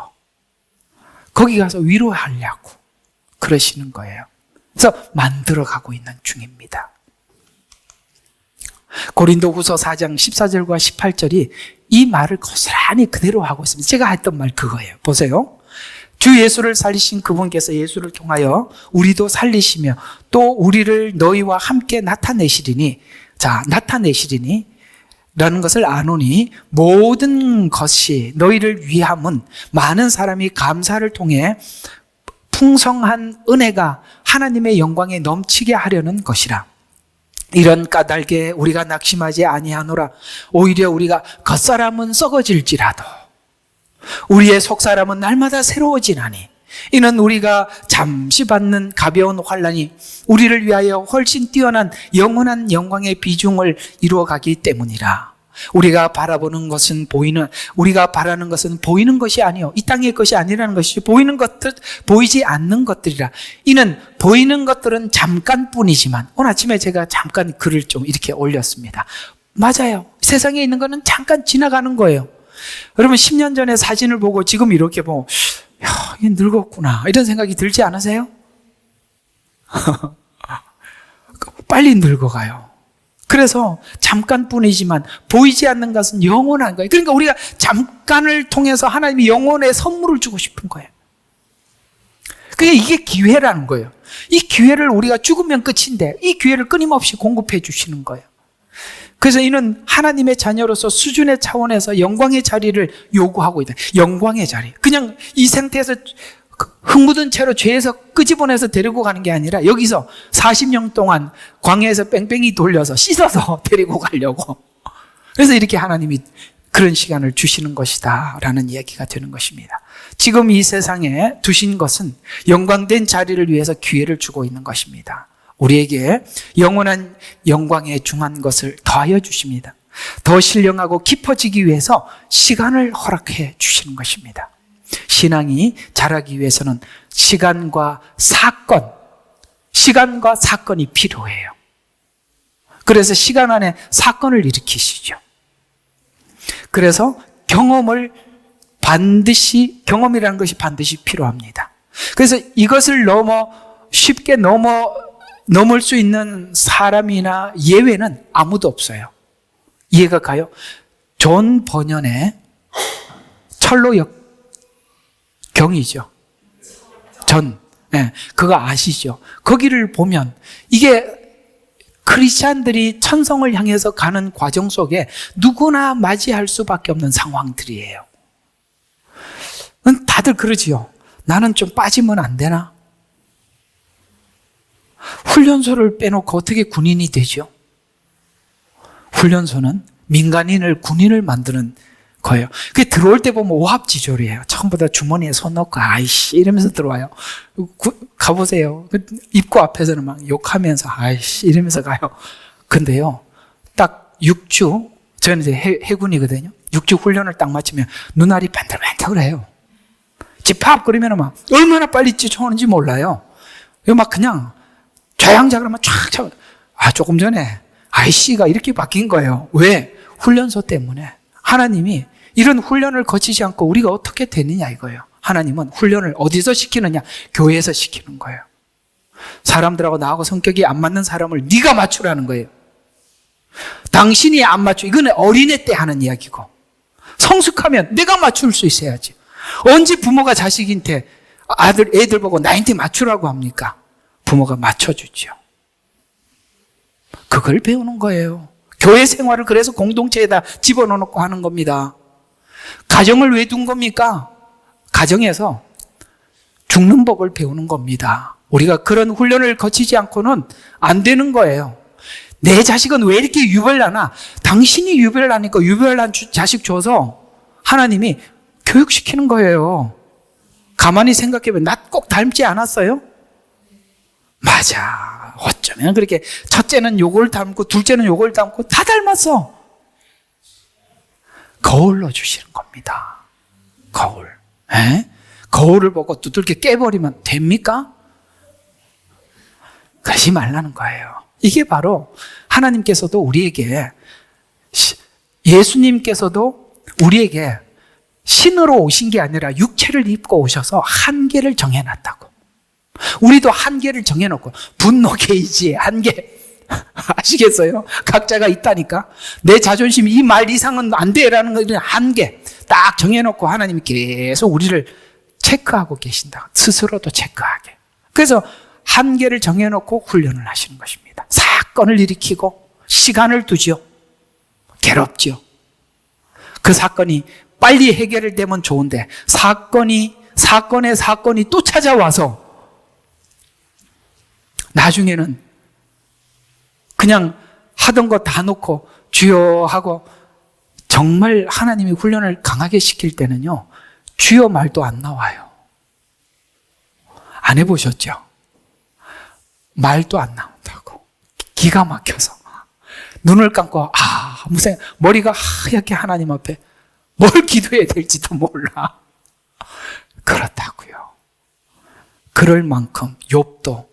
거기 가서 위로하려고 그러시는 거예요. 그래서 만들어가고 있는 중입니다. 고린도후서 4장 14절과 18절이 이 말을 고스란히 그대로 하고 있습니다. 제가 했던 말 그거예요. 보세요. 주 예수를 살리신 그분께서 예수를 통하여 우리도 살리시며 또 우리를 너희와 함께 나타내시리니 라는 것을 아노니 모든 것이 너희를 위함은 많은 사람이 감사를 통해 풍성한 은혜가 하나님의 영광에 넘치게 하려는 것이라. 이런 까닭에 우리가 낙심하지 아니하노라. 오히려 우리가 겉사람은 썩어질지라도 우리의 속사람은 날마다 새로워지나니 이는 우리가 잠시 받는 가벼운 환난이 우리를 위하여 훨씬 뛰어난 영원한 영광의 비중을 이루어가기 때문이라. 우리가 바라는 것은 보이는 것이 아니요 이 땅의 것이 아니라는 것이 보이지 않는 것들이라. 이는 보이는 것들은 잠깐뿐이지만 오늘 아침에 제가 잠깐 글을 좀 이렇게 올렸습니다. 맞아요. 세상에 있는 거는 잠깐 지나가는 거예요. 여러분 10년 전에 사진을 보고 지금 이렇게 보면 얘 늙었구나 이런 생각이 들지 않으세요? 빨리 늙어가요. 그래서 잠깐뿐이지만 보이지 않는 것은 영원한 거예요. 그러니까 우리가 잠깐을 통해서 하나님이 영원의 선물을 주고 싶은 거예요. 이게 기회라는 거예요. 이 기회를 우리가 죽으면 끝인데 이 기회를 끊임없이 공급해 주시는 거예요. 그래서 이는 하나님의 자녀로서 수준의 차원에서 영광의 자리를 요구하고 있다. 영광의 자리. 그냥 이 상태에서 흙 묻은 채로 죄에서 끄집어내서 데리고 가는 게 아니라 여기서 40년 동안 광야에서 뺑뺑이 돌려서 씻어서 데리고 가려고. 그래서 이렇게 하나님이 그런 시간을 주시는 것이다 라는 이야기가 되는 것입니다. 지금 이 세상에 두신 것은 영광된 자리를 위해서 기회를 주고 있는 것입니다. 우리에게 영원한 영광에 중한 것을 더하여 주십니다. 더 신령하고 깊어지기 위해서 시간을 허락해 주시는 것입니다. 신앙이 자라기 위해서는 시간과 사건이 필요해요. 그래서 시간 안에 사건을 일으키시죠. 그래서 경험이라는 것이 반드시 필요합니다. 그래서 이것을 쉽게 넘을 수 있는 사람이나 예외는 아무도 없어요. 이해가 가요? 존 버년의 철로역 경이죠. 그거 아시죠? 거기를 보면 이게 크리스찬들이 천성을 향해서 가는 과정 속에 누구나 맞이할 수밖에 없는 상황들이에요. 다들 그러지요. 나는 좀 빠지면 안 되나? 훈련소를 빼놓고 어떻게 군인이 되죠? 훈련소는 민간인을 군인을 만드는 거예요. 그게 들어올 때 보면 오합지졸이에요. 처음부터 주머니에 손 넣고 아이씨 이러면서 들어와요. 가보세요. 입구 앞에서는 막 욕하면서 아이씨 이러면서 가요. 근데요, 딱 6주, 저는 이제 해군이거든요. 6주 훈련을 딱 마치면 눈알이 반들반들해요. 집합 그러면 막 얼마나 빨리 쫓아오는지 몰라요. 막 그냥 좌양자그러면 촥 조금 전에 아이씨가 이렇게 바뀐 거예요. 왜? 훈련소 때문에. 하나님이 이런 훈련을 거치지 않고 우리가 어떻게 되느냐 이거예요. 하나님은 훈련을 어디서 시키느냐? 교회에서 시키는 거예요. 사람들하고 나하고 성격이 안 맞는 사람을 네가 맞추라는 거예요. 당신이 안 맞추, 이거는 어린애 때 하는 이야기고, 성숙하면 내가 맞출 수 있어야지. 언제 부모가 자식한테 애들 보고 나한테 맞추라고 합니까? 부모가 맞춰주죠. 그걸 배우는 거예요. 교회 생활을 그래서 공동체에다 집어넣고 하는 겁니다. 가정을 왜 둔 겁니까? 가정에서 죽는 법을 배우는 겁니다. 우리가 그런 훈련을 거치지 않고는 안 되는 거예요. 내 자식은 왜 이렇게 유별나나? 당신이 유별나니까 유별난 자식 줘서 하나님이 교육시키는 거예요. 가만히 생각해보면 나 꼭 닮지 않았어요? 맞아. 어쩌면 그렇게 첫째는 요걸 닮고 둘째는 요걸 닮고 다 닮았어. 거울로 주시는 겁니다. 거울. 거울을 보고 두들겨 깨버리면 됩니까? 그러지 말라는 거예요. 이게 바로 하나님께서도 우리에게, 예수님께서도 우리에게 신으로 오신 게 아니라 육체를 입고 오셔서 한계를 정해놨다고. 우리도 한계를 정해놓고, 분노 게이지 한계 아시겠어요? 각자가 있다니까. 내 자존심 이 말 이상은 안 돼라는 것은 한계 딱 정해놓고 하나님이 계속 우리를 체크하고 계신다. 스스로도 체크하게. 그래서 한계를 정해놓고 훈련을 하시는 것입니다. 사건을 일으키고 시간을 두지요. 괴롭지요. 그 사건이 빨리 해결되면 좋은데 사건의 사건이 또 찾아와서 나중에는 그냥 하던 거 다 놓고 주여 하고, 정말 하나님이 훈련을 강하게 시킬 때는요, 주여 말도 안 나와요. 안 해보셨죠? 말도 안 나온다고. 기가 막혀서. 눈을 감고, 무슨, 머리가 하얗게 하나님 앞에 뭘 기도해야 될지도 몰라. 그렇다고요. 그럴 만큼 욥도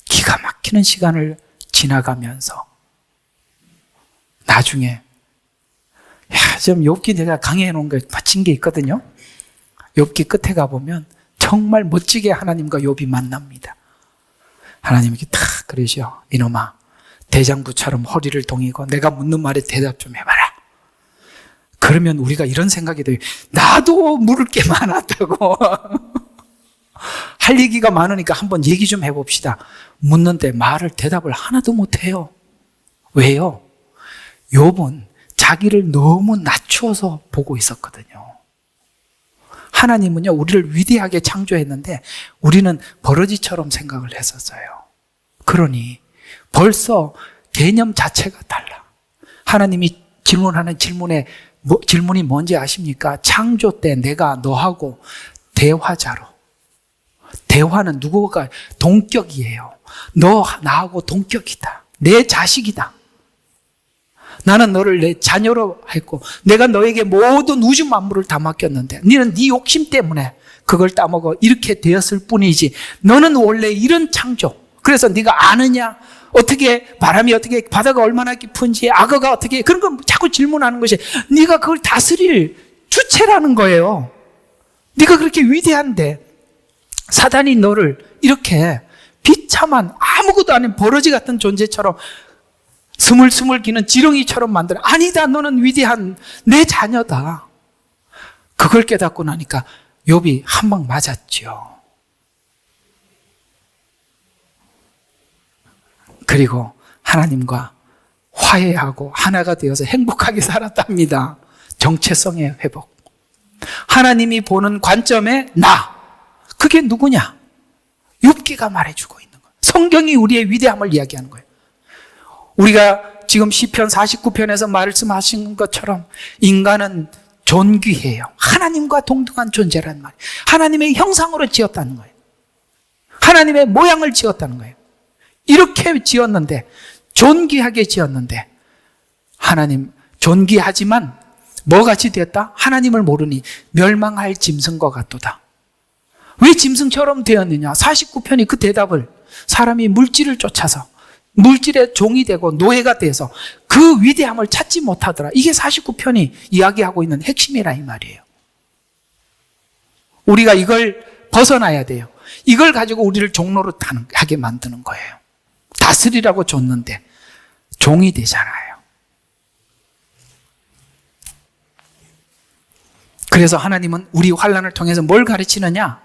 기가 막히는 시간을 지나가면서 나중에, 좀 욥기 내가 강의해 놓은 거 마친 게 있거든요. 욥기 끝에 가보면 정말 멋지게 하나님과 욥이 만납니다. 하나님이 탁 그러시오. 이놈아, 대장부처럼 허리를 동이고 내가 묻는 말에 대답 좀 해봐라. 그러면 우리가 이런 생각이 들어요. 나도 물을 게 많았다고. 할 얘기가 많으니까 한번 얘기 좀 해봅시다. 묻는데 대답을 하나도 못해요. 왜요? 욥은 자기를 너무 낮추어서 보고 있었거든요. 하나님은요, 우리를 위대하게 창조했는데 우리는 버러지처럼 생각을 했었어요. 그러니 벌써 개념 자체가 달라. 하나님이 질문하는 질문이 뭔지 아십니까? 창조 때 내가 너하고 대화자로. 대화는 누구가 동격이에요. 너 나하고 동격이다. 내 자식이다. 나는 너를 내 자녀로 했고 내가 너에게 모든 우주 만물을 다 맡겼는데 너는 네 욕심 때문에 그걸 따먹어 이렇게 되었을 뿐이지 너는 원래 이런 창조. 그래서 네가 아느냐? 어떻게 바람이 어떻게 바다가 얼마나 깊은지 악어가 어떻게 그런 거 자꾸 질문하는 것이 네가 그걸 다스릴 주체라는 거예요. 네가 그렇게 위대한데 사단이 너를 이렇게 비참한 아무것도 아닌 버러지 같은 존재처럼 스물스물 기는 지렁이처럼 만들어. 아니다, 너는 위대한 내 자녀다. 그걸 깨닫고 나니까 욥이 한 방 맞았죠. 그리고 하나님과 화해하고 하나가 되어서 행복하게 살았답니다. 정체성의 회복. 하나님이 보는 관점에 나. 그게 누구냐? 욥기가 말해주고 있는 거예요. 성경이 우리의 위대함을 이야기하는 거예요. 우리가 지금 시편 49편에서 말씀하신 것처럼 인간은 존귀해요. 하나님과 동등한 존재란 말이에요. 하나님의 형상으로 지었다는 거예요. 하나님의 모양을 지었다는 거예요. 이렇게 지었는데, 존귀하게 지었는데, 하나님 존귀하지만 뭐같이 되었다? 하나님을 모르니 멸망할 짐승과 같도다. 왜 짐승처럼 되었느냐? 49편이 그 대답을, 사람이 물질을 쫓아서 물질의 종이 되고 노예가 돼서 그 위대함을 찾지 못하더라. 이게 49편이 이야기하고 있는 핵심이라 이 말이에요. 우리가 이걸 벗어나야 돼요. 이걸 가지고 우리를 종로로 하게 만드는 거예요. 다스리라고 줬는데 종이 되잖아요. 그래서 하나님은 우리 환난을 통해서 뭘 가르치느냐?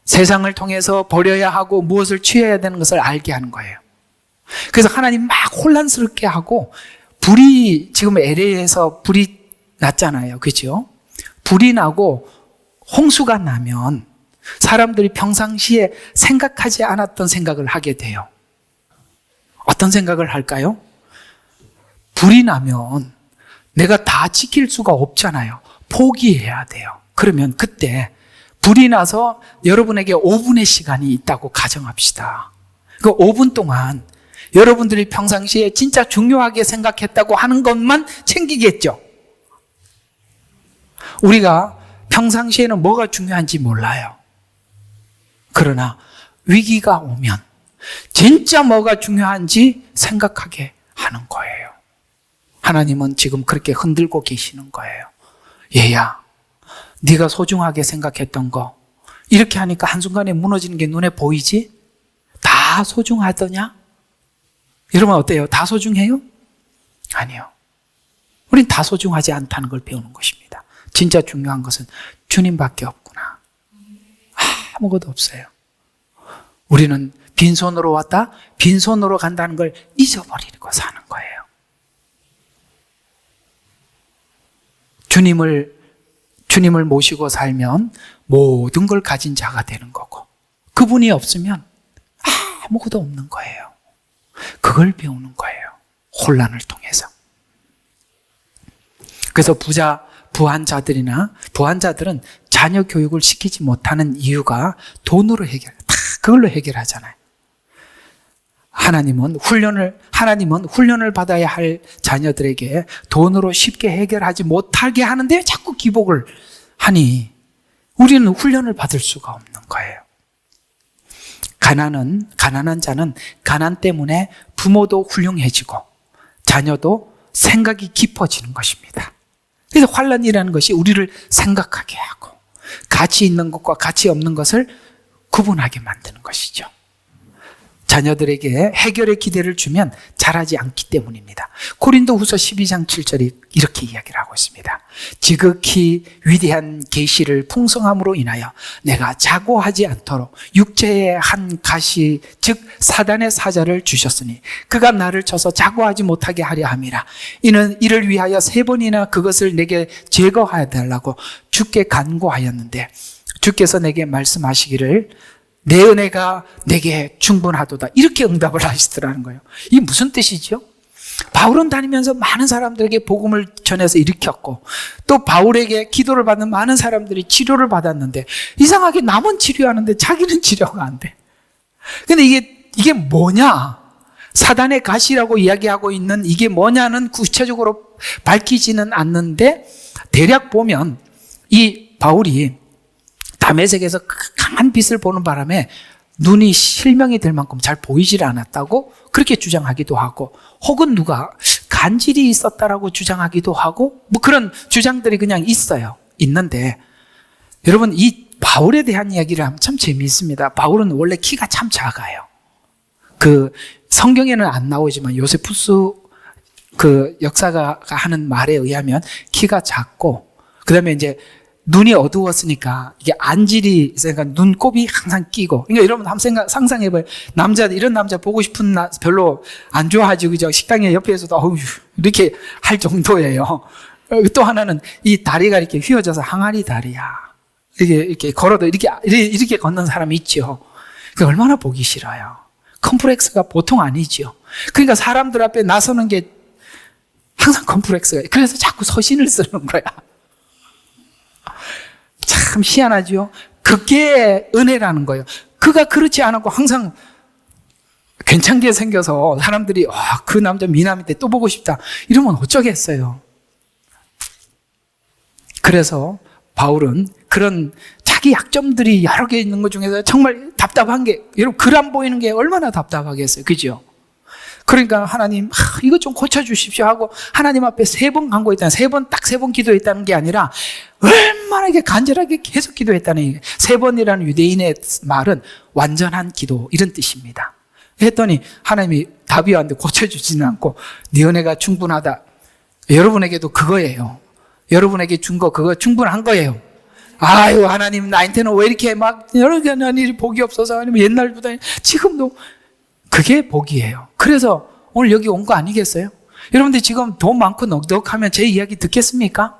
세상을 통해서 버려야 하고 무엇을 취해야 되는 것을 알게 하는 거예요. 그래서 하나님 막 혼란스럽게 하고, 불이 지금 LA에서 불이 났잖아요. 그죠? 불이 나고 홍수가 나면 사람들이 평상시에 생각하지 않았던 생각을 하게 돼요. 어떤 생각을 할까요? 불이 나면 내가 다 지킬 수가 없잖아요. 포기해야 돼요. 그러면 그때 불이 나서 여러분에게 5분의 시간이 있다고 가정합시다. 그 5분 동안 여러분들이 평상시에 진짜 중요하게 생각했다고 하는 것만 챙기겠죠. 우리가 평상시에는 뭐가 중요한지 몰라요. 그러나 위기가 오면 진짜 뭐가 중요한지 생각하게 하는 거예요. 하나님은 지금 그렇게 흔들고 계시는 거예요. 얘야, 네가 소중하게 생각했던 거 이렇게 하니까 한순간에 무너지는 게 눈에 보이지? 다 소중하더냐? 여러분 어때요? 다 소중해요? 아니요. 우린 다 소중하지 않다는 걸 배우는 것입니다. 진짜 중요한 것은 주님밖에 없구나. 아무것도 없어요. 우리는 빈손으로 왔다, 빈손으로 간다는 걸 잊어버리고 사는 거예요. 주님을 모시고 살면 모든 걸 가진 자가 되는 거고, 그분이 없으면 아무것도 없는 거예요. 그걸 배우는 거예요. 혼란을 통해서. 그래서 부한자들은 자녀 교육을 시키지 못하는 이유가 돈으로 다 그걸로 해결하잖아요. 하나님은 훈련을 받아야 할 자녀들에게 돈으로 쉽게 해결하지 못하게 하는데 자꾸 기복을 하니 우리는 훈련을 받을 수가 없는 거예요. 가난한 자는 가난 때문에 부모도 훌륭해지고 자녀도 생각이 깊어지는 것입니다. 그래서 환난이라는 것이 우리를 생각하게 하고 가치 있는 것과 가치 없는 것을 구분하게 만드는 것이죠. 자녀들에게 해결의 기대를 주면 잘하지 않기 때문입니다. 고린도후서 12장 7절이 이렇게 이야기를 하고 있습니다. 지극히 위대한 계시를 풍성함으로 인하여 내가 자고하지 않도록 육체의 한 가시 즉 사단의 사자를 주셨으니 그가 나를 쳐서 자고하지 못하게 하려 함이라. 이는 이를 위하여 3번이나 그것을 내게 제거하여 달라고 주께 간구하였는데 주께서 내게 말씀하시기를 내 은혜가 내게 충분하도다. 이렇게 응답을 하시더라는 거예요. 이게 무슨 뜻이죠? 바울은 다니면서 많은 사람들에게 복음을 전해서 일으켰고 또 바울에게 기도를 받는 많은 사람들이 치료를 받았는데 이상하게 남은 치료하는데 자기는 치료가 안 돼. 근데 이게 뭐냐? 사단의 가시라고 이야기하고 있는 이게 뭐냐는 구체적으로 밝히지는 않는데 대략 보면 이 바울이 다메섹에서 강한 빛을 보는 바람에 눈이 실명이 될 만큼 잘 보이질 않았다고 그렇게 주장하기도 하고 혹은 누가 간질이 있었다라고 주장하기도 하고 뭐 그런 주장들이 그냥 있는데 여러분 이 바울에 대한 이야기를 하면 참 재미있습니다. 바울은 원래 키가 참 작아요. 그 성경에는 안 나오지만 요세푸스 그 역사가 하는 말에 의하면 키가 작고 그다음에 이제 눈이 어두웠으니까 이게 안질이 있으니까 눈곱이 항상 끼고. 그러니까 여러분 한번 상상해봐요. 이런 남자 보고 싶은 별로 안 좋아하지, 그죠? 식당에 옆에서도 어우 이렇게 할 정도예요. 또 하나는 이 다리가 이렇게 휘어져서 항아리 다리야. 이렇게 걸어도 이렇게 걷는 사람이 있죠. 그게 얼마나 보기 싫어요. 컴플렉스가 보통 아니지요. 그러니까 사람들 앞에 나서는 게 항상 컴플렉스가, 그래서 자꾸 서신을 쓰는 거야. 참 희한하죠. 그게 은혜라는 거예요. 그가 그렇지 않았고 항상 괜찮게 생겨서 사람들이 그 남자 미남인데 또 보고 싶다 이러면 어쩌겠어요. 그래서 바울은 그런 자기 약점들이 여러 개 있는 것 중에서 정말 답답한 게, 여러분 글 안 보이는 게 얼마나 답답하겠어요. 그죠? 그러니까 하나님 이거 좀 고쳐주십시오 하고 하나님 앞에 3번 간구했다는, 3번 딱 3번 기도했다는 게 아니라 얼마나 간절하게 계속 기도했다는, 3번이라는 유대인의 말은 완전한 기도 이런 뜻입니다. 했더니 하나님이 답이 왔는데 고쳐주지는 않고 네 은혜가 충분하다. 여러분에게도 그거예요. 여러분에게 준 거 그거 충분한 거예요. 아유 하나님 나한테는 왜 이렇게 막 여러 가지 일이 복이 없어서, 아니면 옛날보다 지금도 그게 복이에요. 그래서 오늘 여기 온 거 아니겠어요? 여러분들 지금 돈 많고 넉넉하면 제 이야기 듣겠습니까?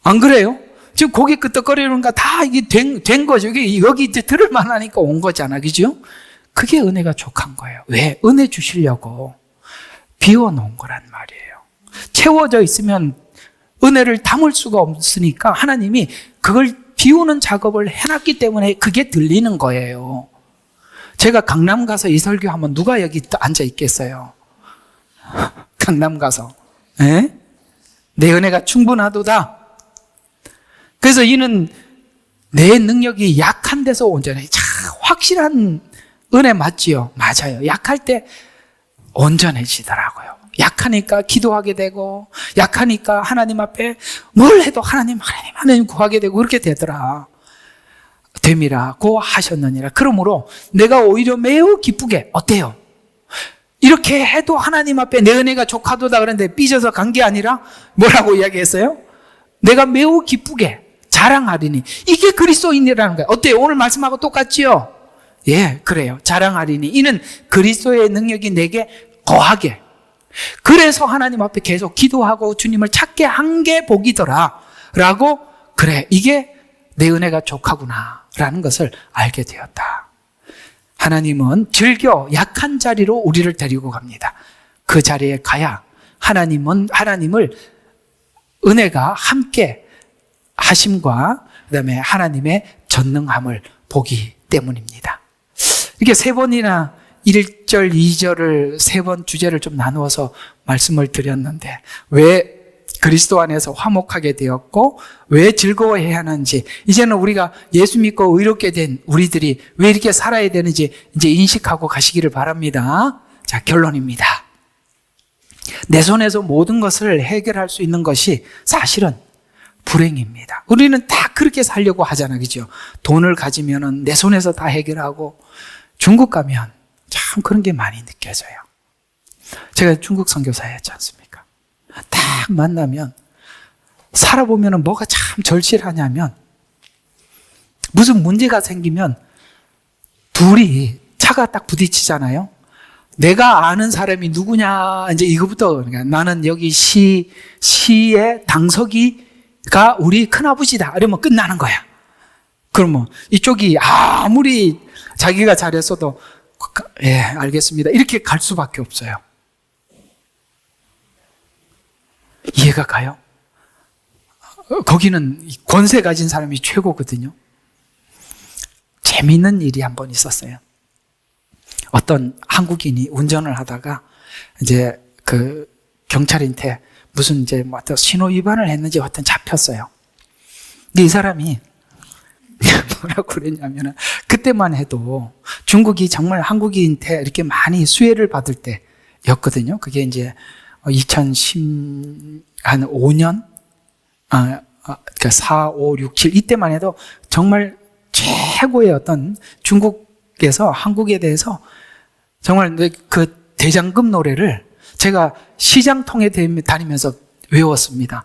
안 그래요? 지금 고개 끄덕거리는 거 다 이게 된 거죠. 여기 이제 들을 만하니까 온 거잖아. 그죠? 그게 은혜가 족한 거예요. 왜? 은혜 주시려고 비워놓은 거란 말이에요. 채워져 있으면 은혜를 담을 수가 없으니까 하나님이 그걸 비우는 작업을 해놨기 때문에 그게 들리는 거예요. 제가 강남 가서 이 설교하면 누가 여기 앉아 있겠어요? 강남 가서. 에? 내 은혜가 충분하도다. 그래서 이는 내 능력이 약한 데서 온전해. 참 확실한 은혜 맞지요? 맞아요. 약할 때 온전해지더라고요. 약하니까 기도하게 되고, 약하니까 하나님 앞에 뭘 해도 하나님 구하게 되고 그렇게 되더라. 됨이라고 하셨느니라. 그러므로 내가 오히려 매우 기쁘게, 어때요? 이렇게 해도 하나님 앞에 내 은혜가 족하도다 그랬는데 삐져서 간 게 아니라 뭐라고 이야기했어요? 내가 매우 기쁘게 자랑하리니. 이게 그리스도인이라는 거예요. 어때요? 오늘 말씀하고 똑같지요? 예, 그래요. 자랑하리니. 이는 그리스도의 능력이 내게 거하게. 그래서 하나님 앞에 계속 기도하고 주님을 찾게 한 게 복이더라 라고, 그래 이게 내 은혜가 족하구나 라는 것을 알게 되었다. 하나님은 즐겨 약한 자리로 우리를 데리고 갑니다. 그 자리에 가야 하나님을 은혜가 함께 하심과 그다음에 하나님의 전능함을 보기 때문입니다. 이게 3번이나 1절, 2절을 3번 주제를 좀 나누어서 말씀을 드렸는데, 왜 그리스도 안에서 화목하게 되었고 왜 즐거워해야 하는지, 이제는 우리가 예수 믿고 의롭게 된 우리들이 왜 이렇게 살아야 되는지 이제 인식하고 가시기를 바랍니다. 자, 결론입니다. 내 손에서 모든 것을 해결할 수 있는 것이 사실은 불행입니다. 우리는 다 그렇게 살려고 하잖아, 그죠? 돈을 가지면은 내 손에서 다 해결하고, 중국 가면 참 그런 게 많이 느껴져요. 제가 중국 선교사였지 않습니까? 딱 만나면 살아보면 뭐가 참 절실하냐면, 무슨 문제가 생기면 둘이 차가 딱 부딪히잖아요. 내가 아는 사람이 누구냐, 이제 이거부터, 그러니까 나는 여기 시의 당석이가 우리 큰아버지다 이러면 끝나는 거야. 그러면 이쪽이 아무리 자기가 잘했어도 예, 알겠습니다 이렇게 갈 수밖에 없어요. 이해가 가요? 거기는 권세 가진 사람이 최고거든요. 재미있는 일이 한 번 있었어요. 어떤 한국인이 운전을 하다가 이제 그 경찰한테 무슨 이제 뭐 신호 위반을 했는지 하여튼 잡혔어요. 근데 이 사람이 뭐라고 그랬냐면은, 그때만 해도 중국이 정말 한국인한테 이렇게 많이 수혜를 받을 때였거든요. 그게 이제 2015년, 그러니까 4, 5, 6, 7 이때만 해도 정말 최고의 어떤 중국에서 한국에 대해서 정말 그 대장금 노래를 제가 시장통에 다니면서 외웠습니다.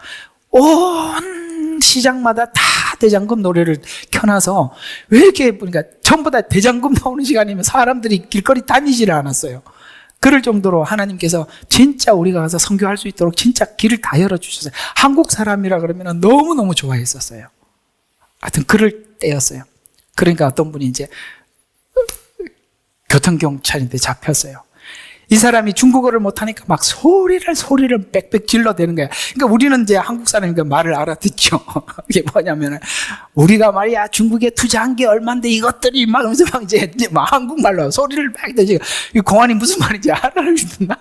온 시장마다 다 대장금 노래를 켜놔서, 왜 이렇게 보니까 전부 다 대장금 나오는 시간이면 사람들이 길거리 다니지를 않았어요. 그럴 정도로 하나님께서 진짜 우리가 가서 선교할 수 있도록 진짜 길을 다 열어주셨어요. 한국 사람이라 그러면 너무너무 좋아했었어요. 하여튼 그럴 때였어요. 그러니까 어떤 분이 이제 교통경찰인데 잡혔어요. 이 사람이 중국어를 못하니까 막 소리를 빽빽 질러대는 거야. 그러니까 우리는 이제 한국 사람이니까 말을 알아듣죠. 이게 뭐냐면은, 우리가 말이야, 중국에 투자한 게 얼만데 이것들이 막 하면서 막 이제 막 한국말로 소리를 빽 대지. 이 공안이 무슨 말인지 알아듣나?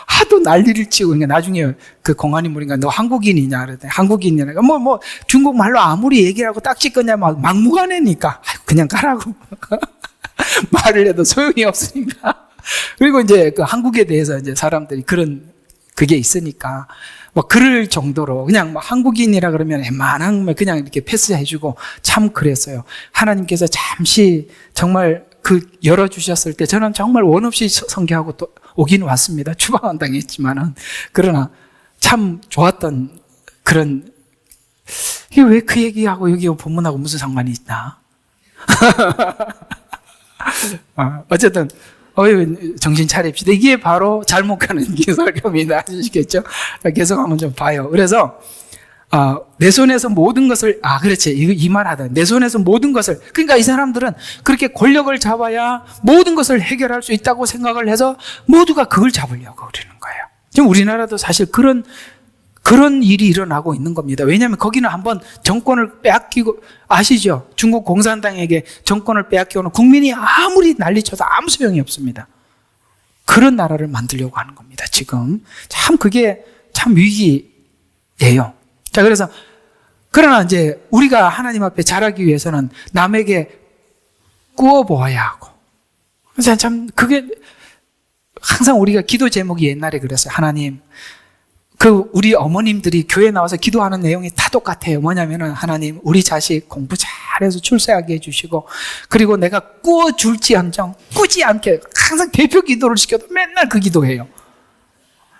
하도 난리를 치고, 그러니까 나중에 그 공안이 물으니까 너 한국인이냐? 그랬더니 한국인이냐? 뭐 중국말로 아무리 얘기를 하고 딱지 끄냐? 막 막무가내니까. 그냥 가라고. 말을 해도 소용이 없으니까. 그리고 이제 그 한국에 대해서 이제 사람들이 그게 있으니까 뭐 그럴 정도로 그냥 뭐 한국인이라 그러면 웬만한 그냥 이렇게 패스해주고 참 그랬어요. 하나님께서 잠시 정말 열어주셨을 때 저는 정말 원 없이 성교하고 또 오긴 왔습니다. 추방은 당했지만은. 그러나 참 좋았던 그런, 이게 왜 그 얘기하고 여기 본문하고 무슨 상관이 있나? 어쨌든 정신 차립시다. 이게 바로 잘못 가는 기설교입니다. 아시겠죠? 계속 한번 좀 봐요. 그래서 내 손에서 모든 것을, 그렇지, 이 말 하다. 내 손에서 모든 것을, 그러니까 이 사람들은 그렇게 권력을 잡아야 모든 것을 해결할 수 있다고 생각을 해서 모두가 그걸 잡으려고 그러는 거예요. 지금 우리나라도 사실 그런 일이 일어나고 있는 겁니다. 왜냐하면 거기는 한번 정권을 빼앗기고, 아시죠? 중국 공산당에게 정권을 빼앗기고는 국민이 아무리 난리쳐도 아무 소용이 없습니다. 그런 나라를 만들려고 하는 겁니다, 지금. 참 그게 참 위기예요. 자, 그러나 이제 우리가 하나님 앞에 잘하기 위해서는 남에게 꾸어보아야 하고. 그래서 참 그게 항상 우리가 기도 제목이 옛날에 그랬어요. 하나님, 우리 어머님들이 교회 나와서 기도하는 내용이 다 똑같아요. 뭐냐면은, 하나님, 우리 자식 공부 잘해서 출세하게 해주시고, 그리고 내가 꾸어줄지언정 꾸지 않게, 항상 대표 기도를 시켜도 맨날 그 기도해요.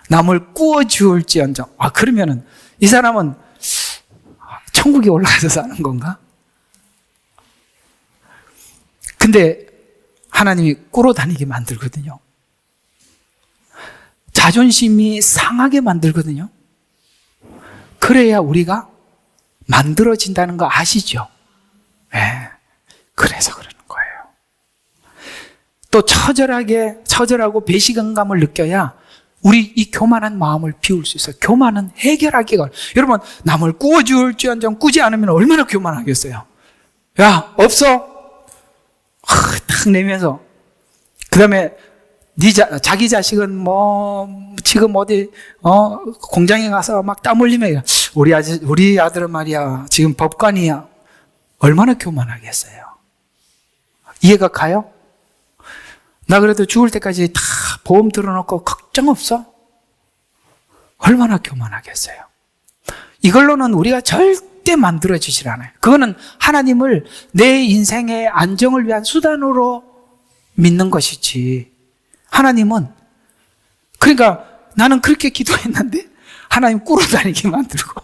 남을 꾸어줄지언정. 그러면은 이 사람은 천국에 올라가서 사는 건가? 근데 하나님이 꾸러 다니게 만들거든요. 자존심이 상하게 만들거든요. 그래야 우리가 만들어진다는 거 아시죠? 네. 그래서 그러는 거예요. 또 처절하고 배신감을 느껴야 우리 이 교만한 마음을 비울 수 있어요. 교만은 해결하기가, 여러분, 남을 꾸어줄지언정 꾸지 않으면 얼마나 교만하겠어요. 야, 없어? 탁 내면서. 그 다음에 자기 자식은 지금 어디 공장에 가서 막 땀 흘리면, 우리 아들은 말이야, 지금 법관이야. 얼마나 교만하겠어요. 이해가 가요? 나 그래도 죽을 때까지 다 보험 들어놓고 걱정 없어? 얼마나 교만하겠어요. 이걸로는 우리가 절대 만들어지질 않아요. 그거는 하나님을 내 인생의 안정을 위한 수단으로 믿는 것이지. 하나님은, 그러니까 나는 그렇게 기도했는데 하나님 꿇어다니게 만들고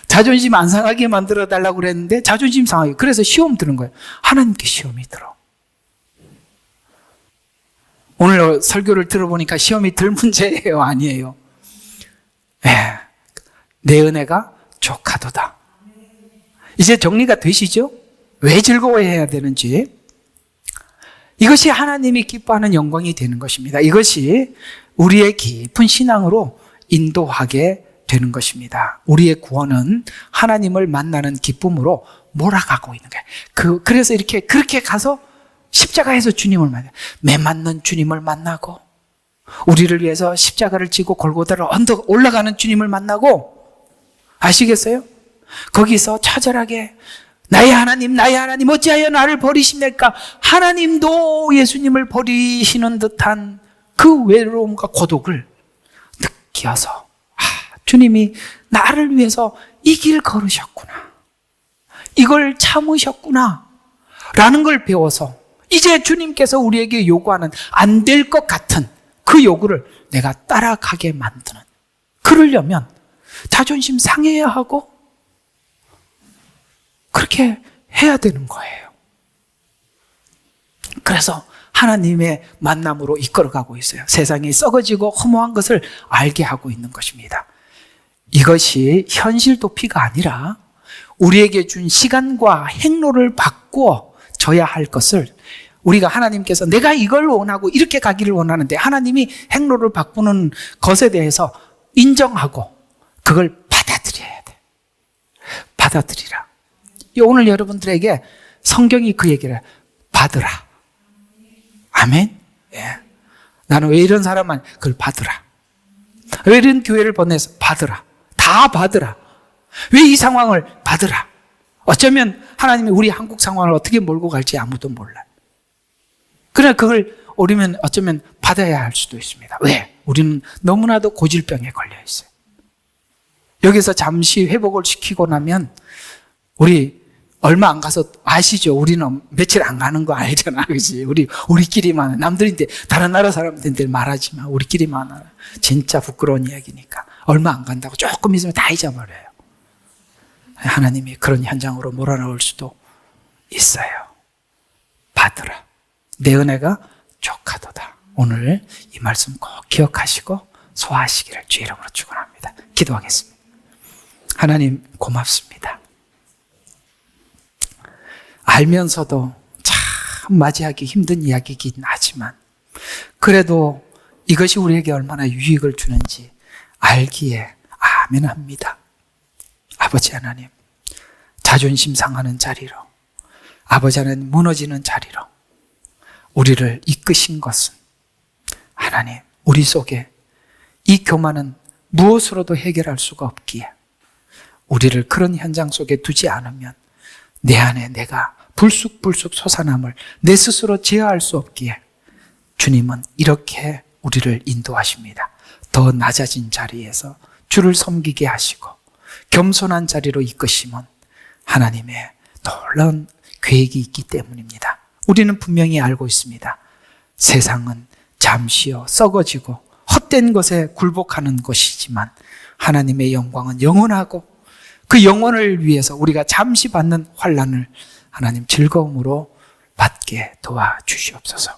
자존심 안 상하게 만들어 달라고 그랬는데 자존심 상하게. 그래서 시험 드는 거예요. 하나님께 시험이 들어. 오늘 설교를 들어보니까 시험이 들 문제예요? 아니에요? 내 은혜가 족하도다. 이제 정리가 되시죠? 왜 즐거워해야 되는지. 이것이 하나님이 기뻐하는 영광이 되는 것입니다. 이것이 우리의 깊은 신앙으로 인도하게 되는 것입니다. 우리의 구원은 하나님을 만나는 기쁨으로 몰아가고 있는 거예요. 그래서 그렇게 가서 십자가에서 주님을 만나요. 매 맞는 주님을 만나고, 우리를 위해서 십자가를 지고 골고다로 언덕 올라가는 주님을 만나고, 아시겠어요? 거기서 처절하게 나의 하나님 어찌하여 나를 버리십니까? 하나님도 예수님을 버리시는 듯한 그 외로움과 고독을 느껴서, 주님이 나를 위해서 이 길 걸으셨구나, 이걸 참으셨구나 라는 걸 배워서 이제 주님께서 우리에게 요구하는 안 될 것 같은 그 요구를 내가 따라가게 만드는, 그러려면 자존심 상해야 하고 그렇게 해야 되는 거예요. 그래서 하나님의 만남으로 이끌어가고 있어요. 세상이 썩어지고 허무한 것을 알게 하고 있는 것입니다. 이것이 현실 도피가 아니라 우리에게 준 시간과 행로를 바꾸어 줘야 할 것을 우리가 하나님께서 내가 이걸 원하고 이렇게 가기를 원하는데 하나님이 행로를 바꾸는 것에 대해서 인정하고 그걸 받아들여야 돼. 받아들이라. 오늘 여러분들에게 성경이 그 얘기를 받으라. 아멘. 예. 나는 왜 이런 사람만 그걸 받으라. 왜 이런 교회를 보내서 받으라. 다 받으라. 왜 이 상황을 받으라. 어쩌면 하나님이 우리 한국 상황을 어떻게 몰고 갈지 아무도 몰라요. 그러나 그걸 우리는 어쩌면 받아야 할 수도 있습니다. 왜? 우리는 너무나도 고질병에 걸려 있어요. 여기서 잠시 회복을 시키고 나면 우리 얼마 안 가서 아시죠? 우리는 며칠 안 가는 거 알잖아. 그지? 우리끼리만, 남들인데, 다른 나라 사람들한테 말하지 마. 우리끼리만 알아. 진짜 부끄러운 이야기니까. 얼마 안 간다고 조금 있으면 다 잊어버려요. 하나님이 그런 현장으로 몰아넣을 수도 있어요. 받으라. 내 은혜가 족하도다. 오늘 이 말씀 꼭 기억하시고 소화하시기를 주 이름으로 축원합니다. 기도하겠습니다. 하나님 고맙습니다. 알면서도 참 맞이하기 힘든 이야기이긴 하지만 그래도 이것이 우리에게 얼마나 유익을 주는지 알기에 아멘합니다. 아버지 하나님, 자존심 상하는 자리로, 아버지 하나님 무너지는 자리로 우리를 이끄신 것은 하나님, 우리 속에 이 교만은 무엇으로도 해결할 수가 없기에 우리를 그런 현장 속에 두지 않으면 내 안에 내가 불쑥불쑥 솟아남을 내 스스로 제어할 수 없기에 주님은 이렇게 우리를 인도하십니다. 더 낮아진 자리에서 주를 섬기게 하시고 겸손한 자리로 이끄심은 하나님의 놀라운 계획이 있기 때문입니다. 우리는 분명히 알고 있습니다. 세상은 잠시요 썩어지고 헛된 것에 굴복하는 것이지만 하나님의 영광은 영원하고 그 영혼을 위해서 우리가 잠시 받는 환난을 하나님 즐거움으로 받게 도와주시옵소서.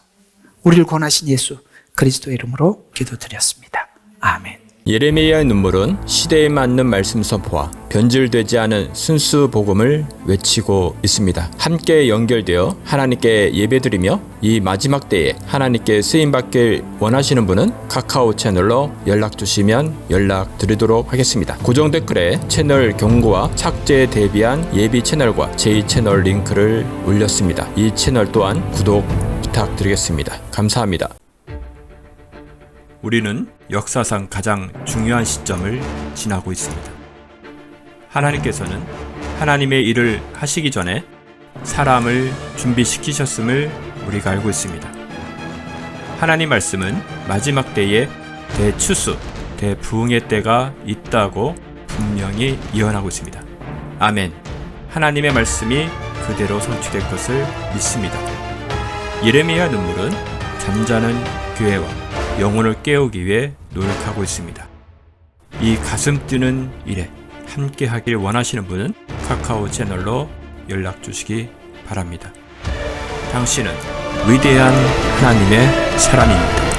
우리를 권하신 예수 그리스도의 이름으로 기도드렸습니다. 아멘. 예레미야의 눈물은 시대에 맞는 말씀 선포와 변질되지 않은 순수 복음을 외치고 있습니다. 함께 연결되어 하나님께 예배드리며 이 마지막 때에 하나님께 쓰임받길 원하시는 분은 카카오 채널로 연락 주시면 연락드리도록 하겠습니다. 고정 댓글에 채널 경고와 착제에 대비한 예비 채널과 제2채널 링크를 올렸습니다. 이 채널 또한 구독 부탁드리겠습니다. 감사합니다. 우리는 역사상 가장 중요한 시점을 지나고 있습니다. 하나님께서는 하나님의 일을 하시기 전에 사람을 준비시키셨음을 우리가 알고 있습니다. 하나님 말씀은 마지막 때에 대추수, 대부흥의 때가 있다고 분명히 예언하고 있습니다. 아멘. 하나님의 말씀이 그대로 성취될 것을 믿습니다. 예레미야 눈물은 잠자는 교회와 영혼을 깨우기 위해 노력하고 있습니다. 이 가슴 뛰는 일에 함께 하길 원하시는 분은 카카오 채널로 연락 주시기 바랍니다. 당신은 위대한 하나님의 사람입니다.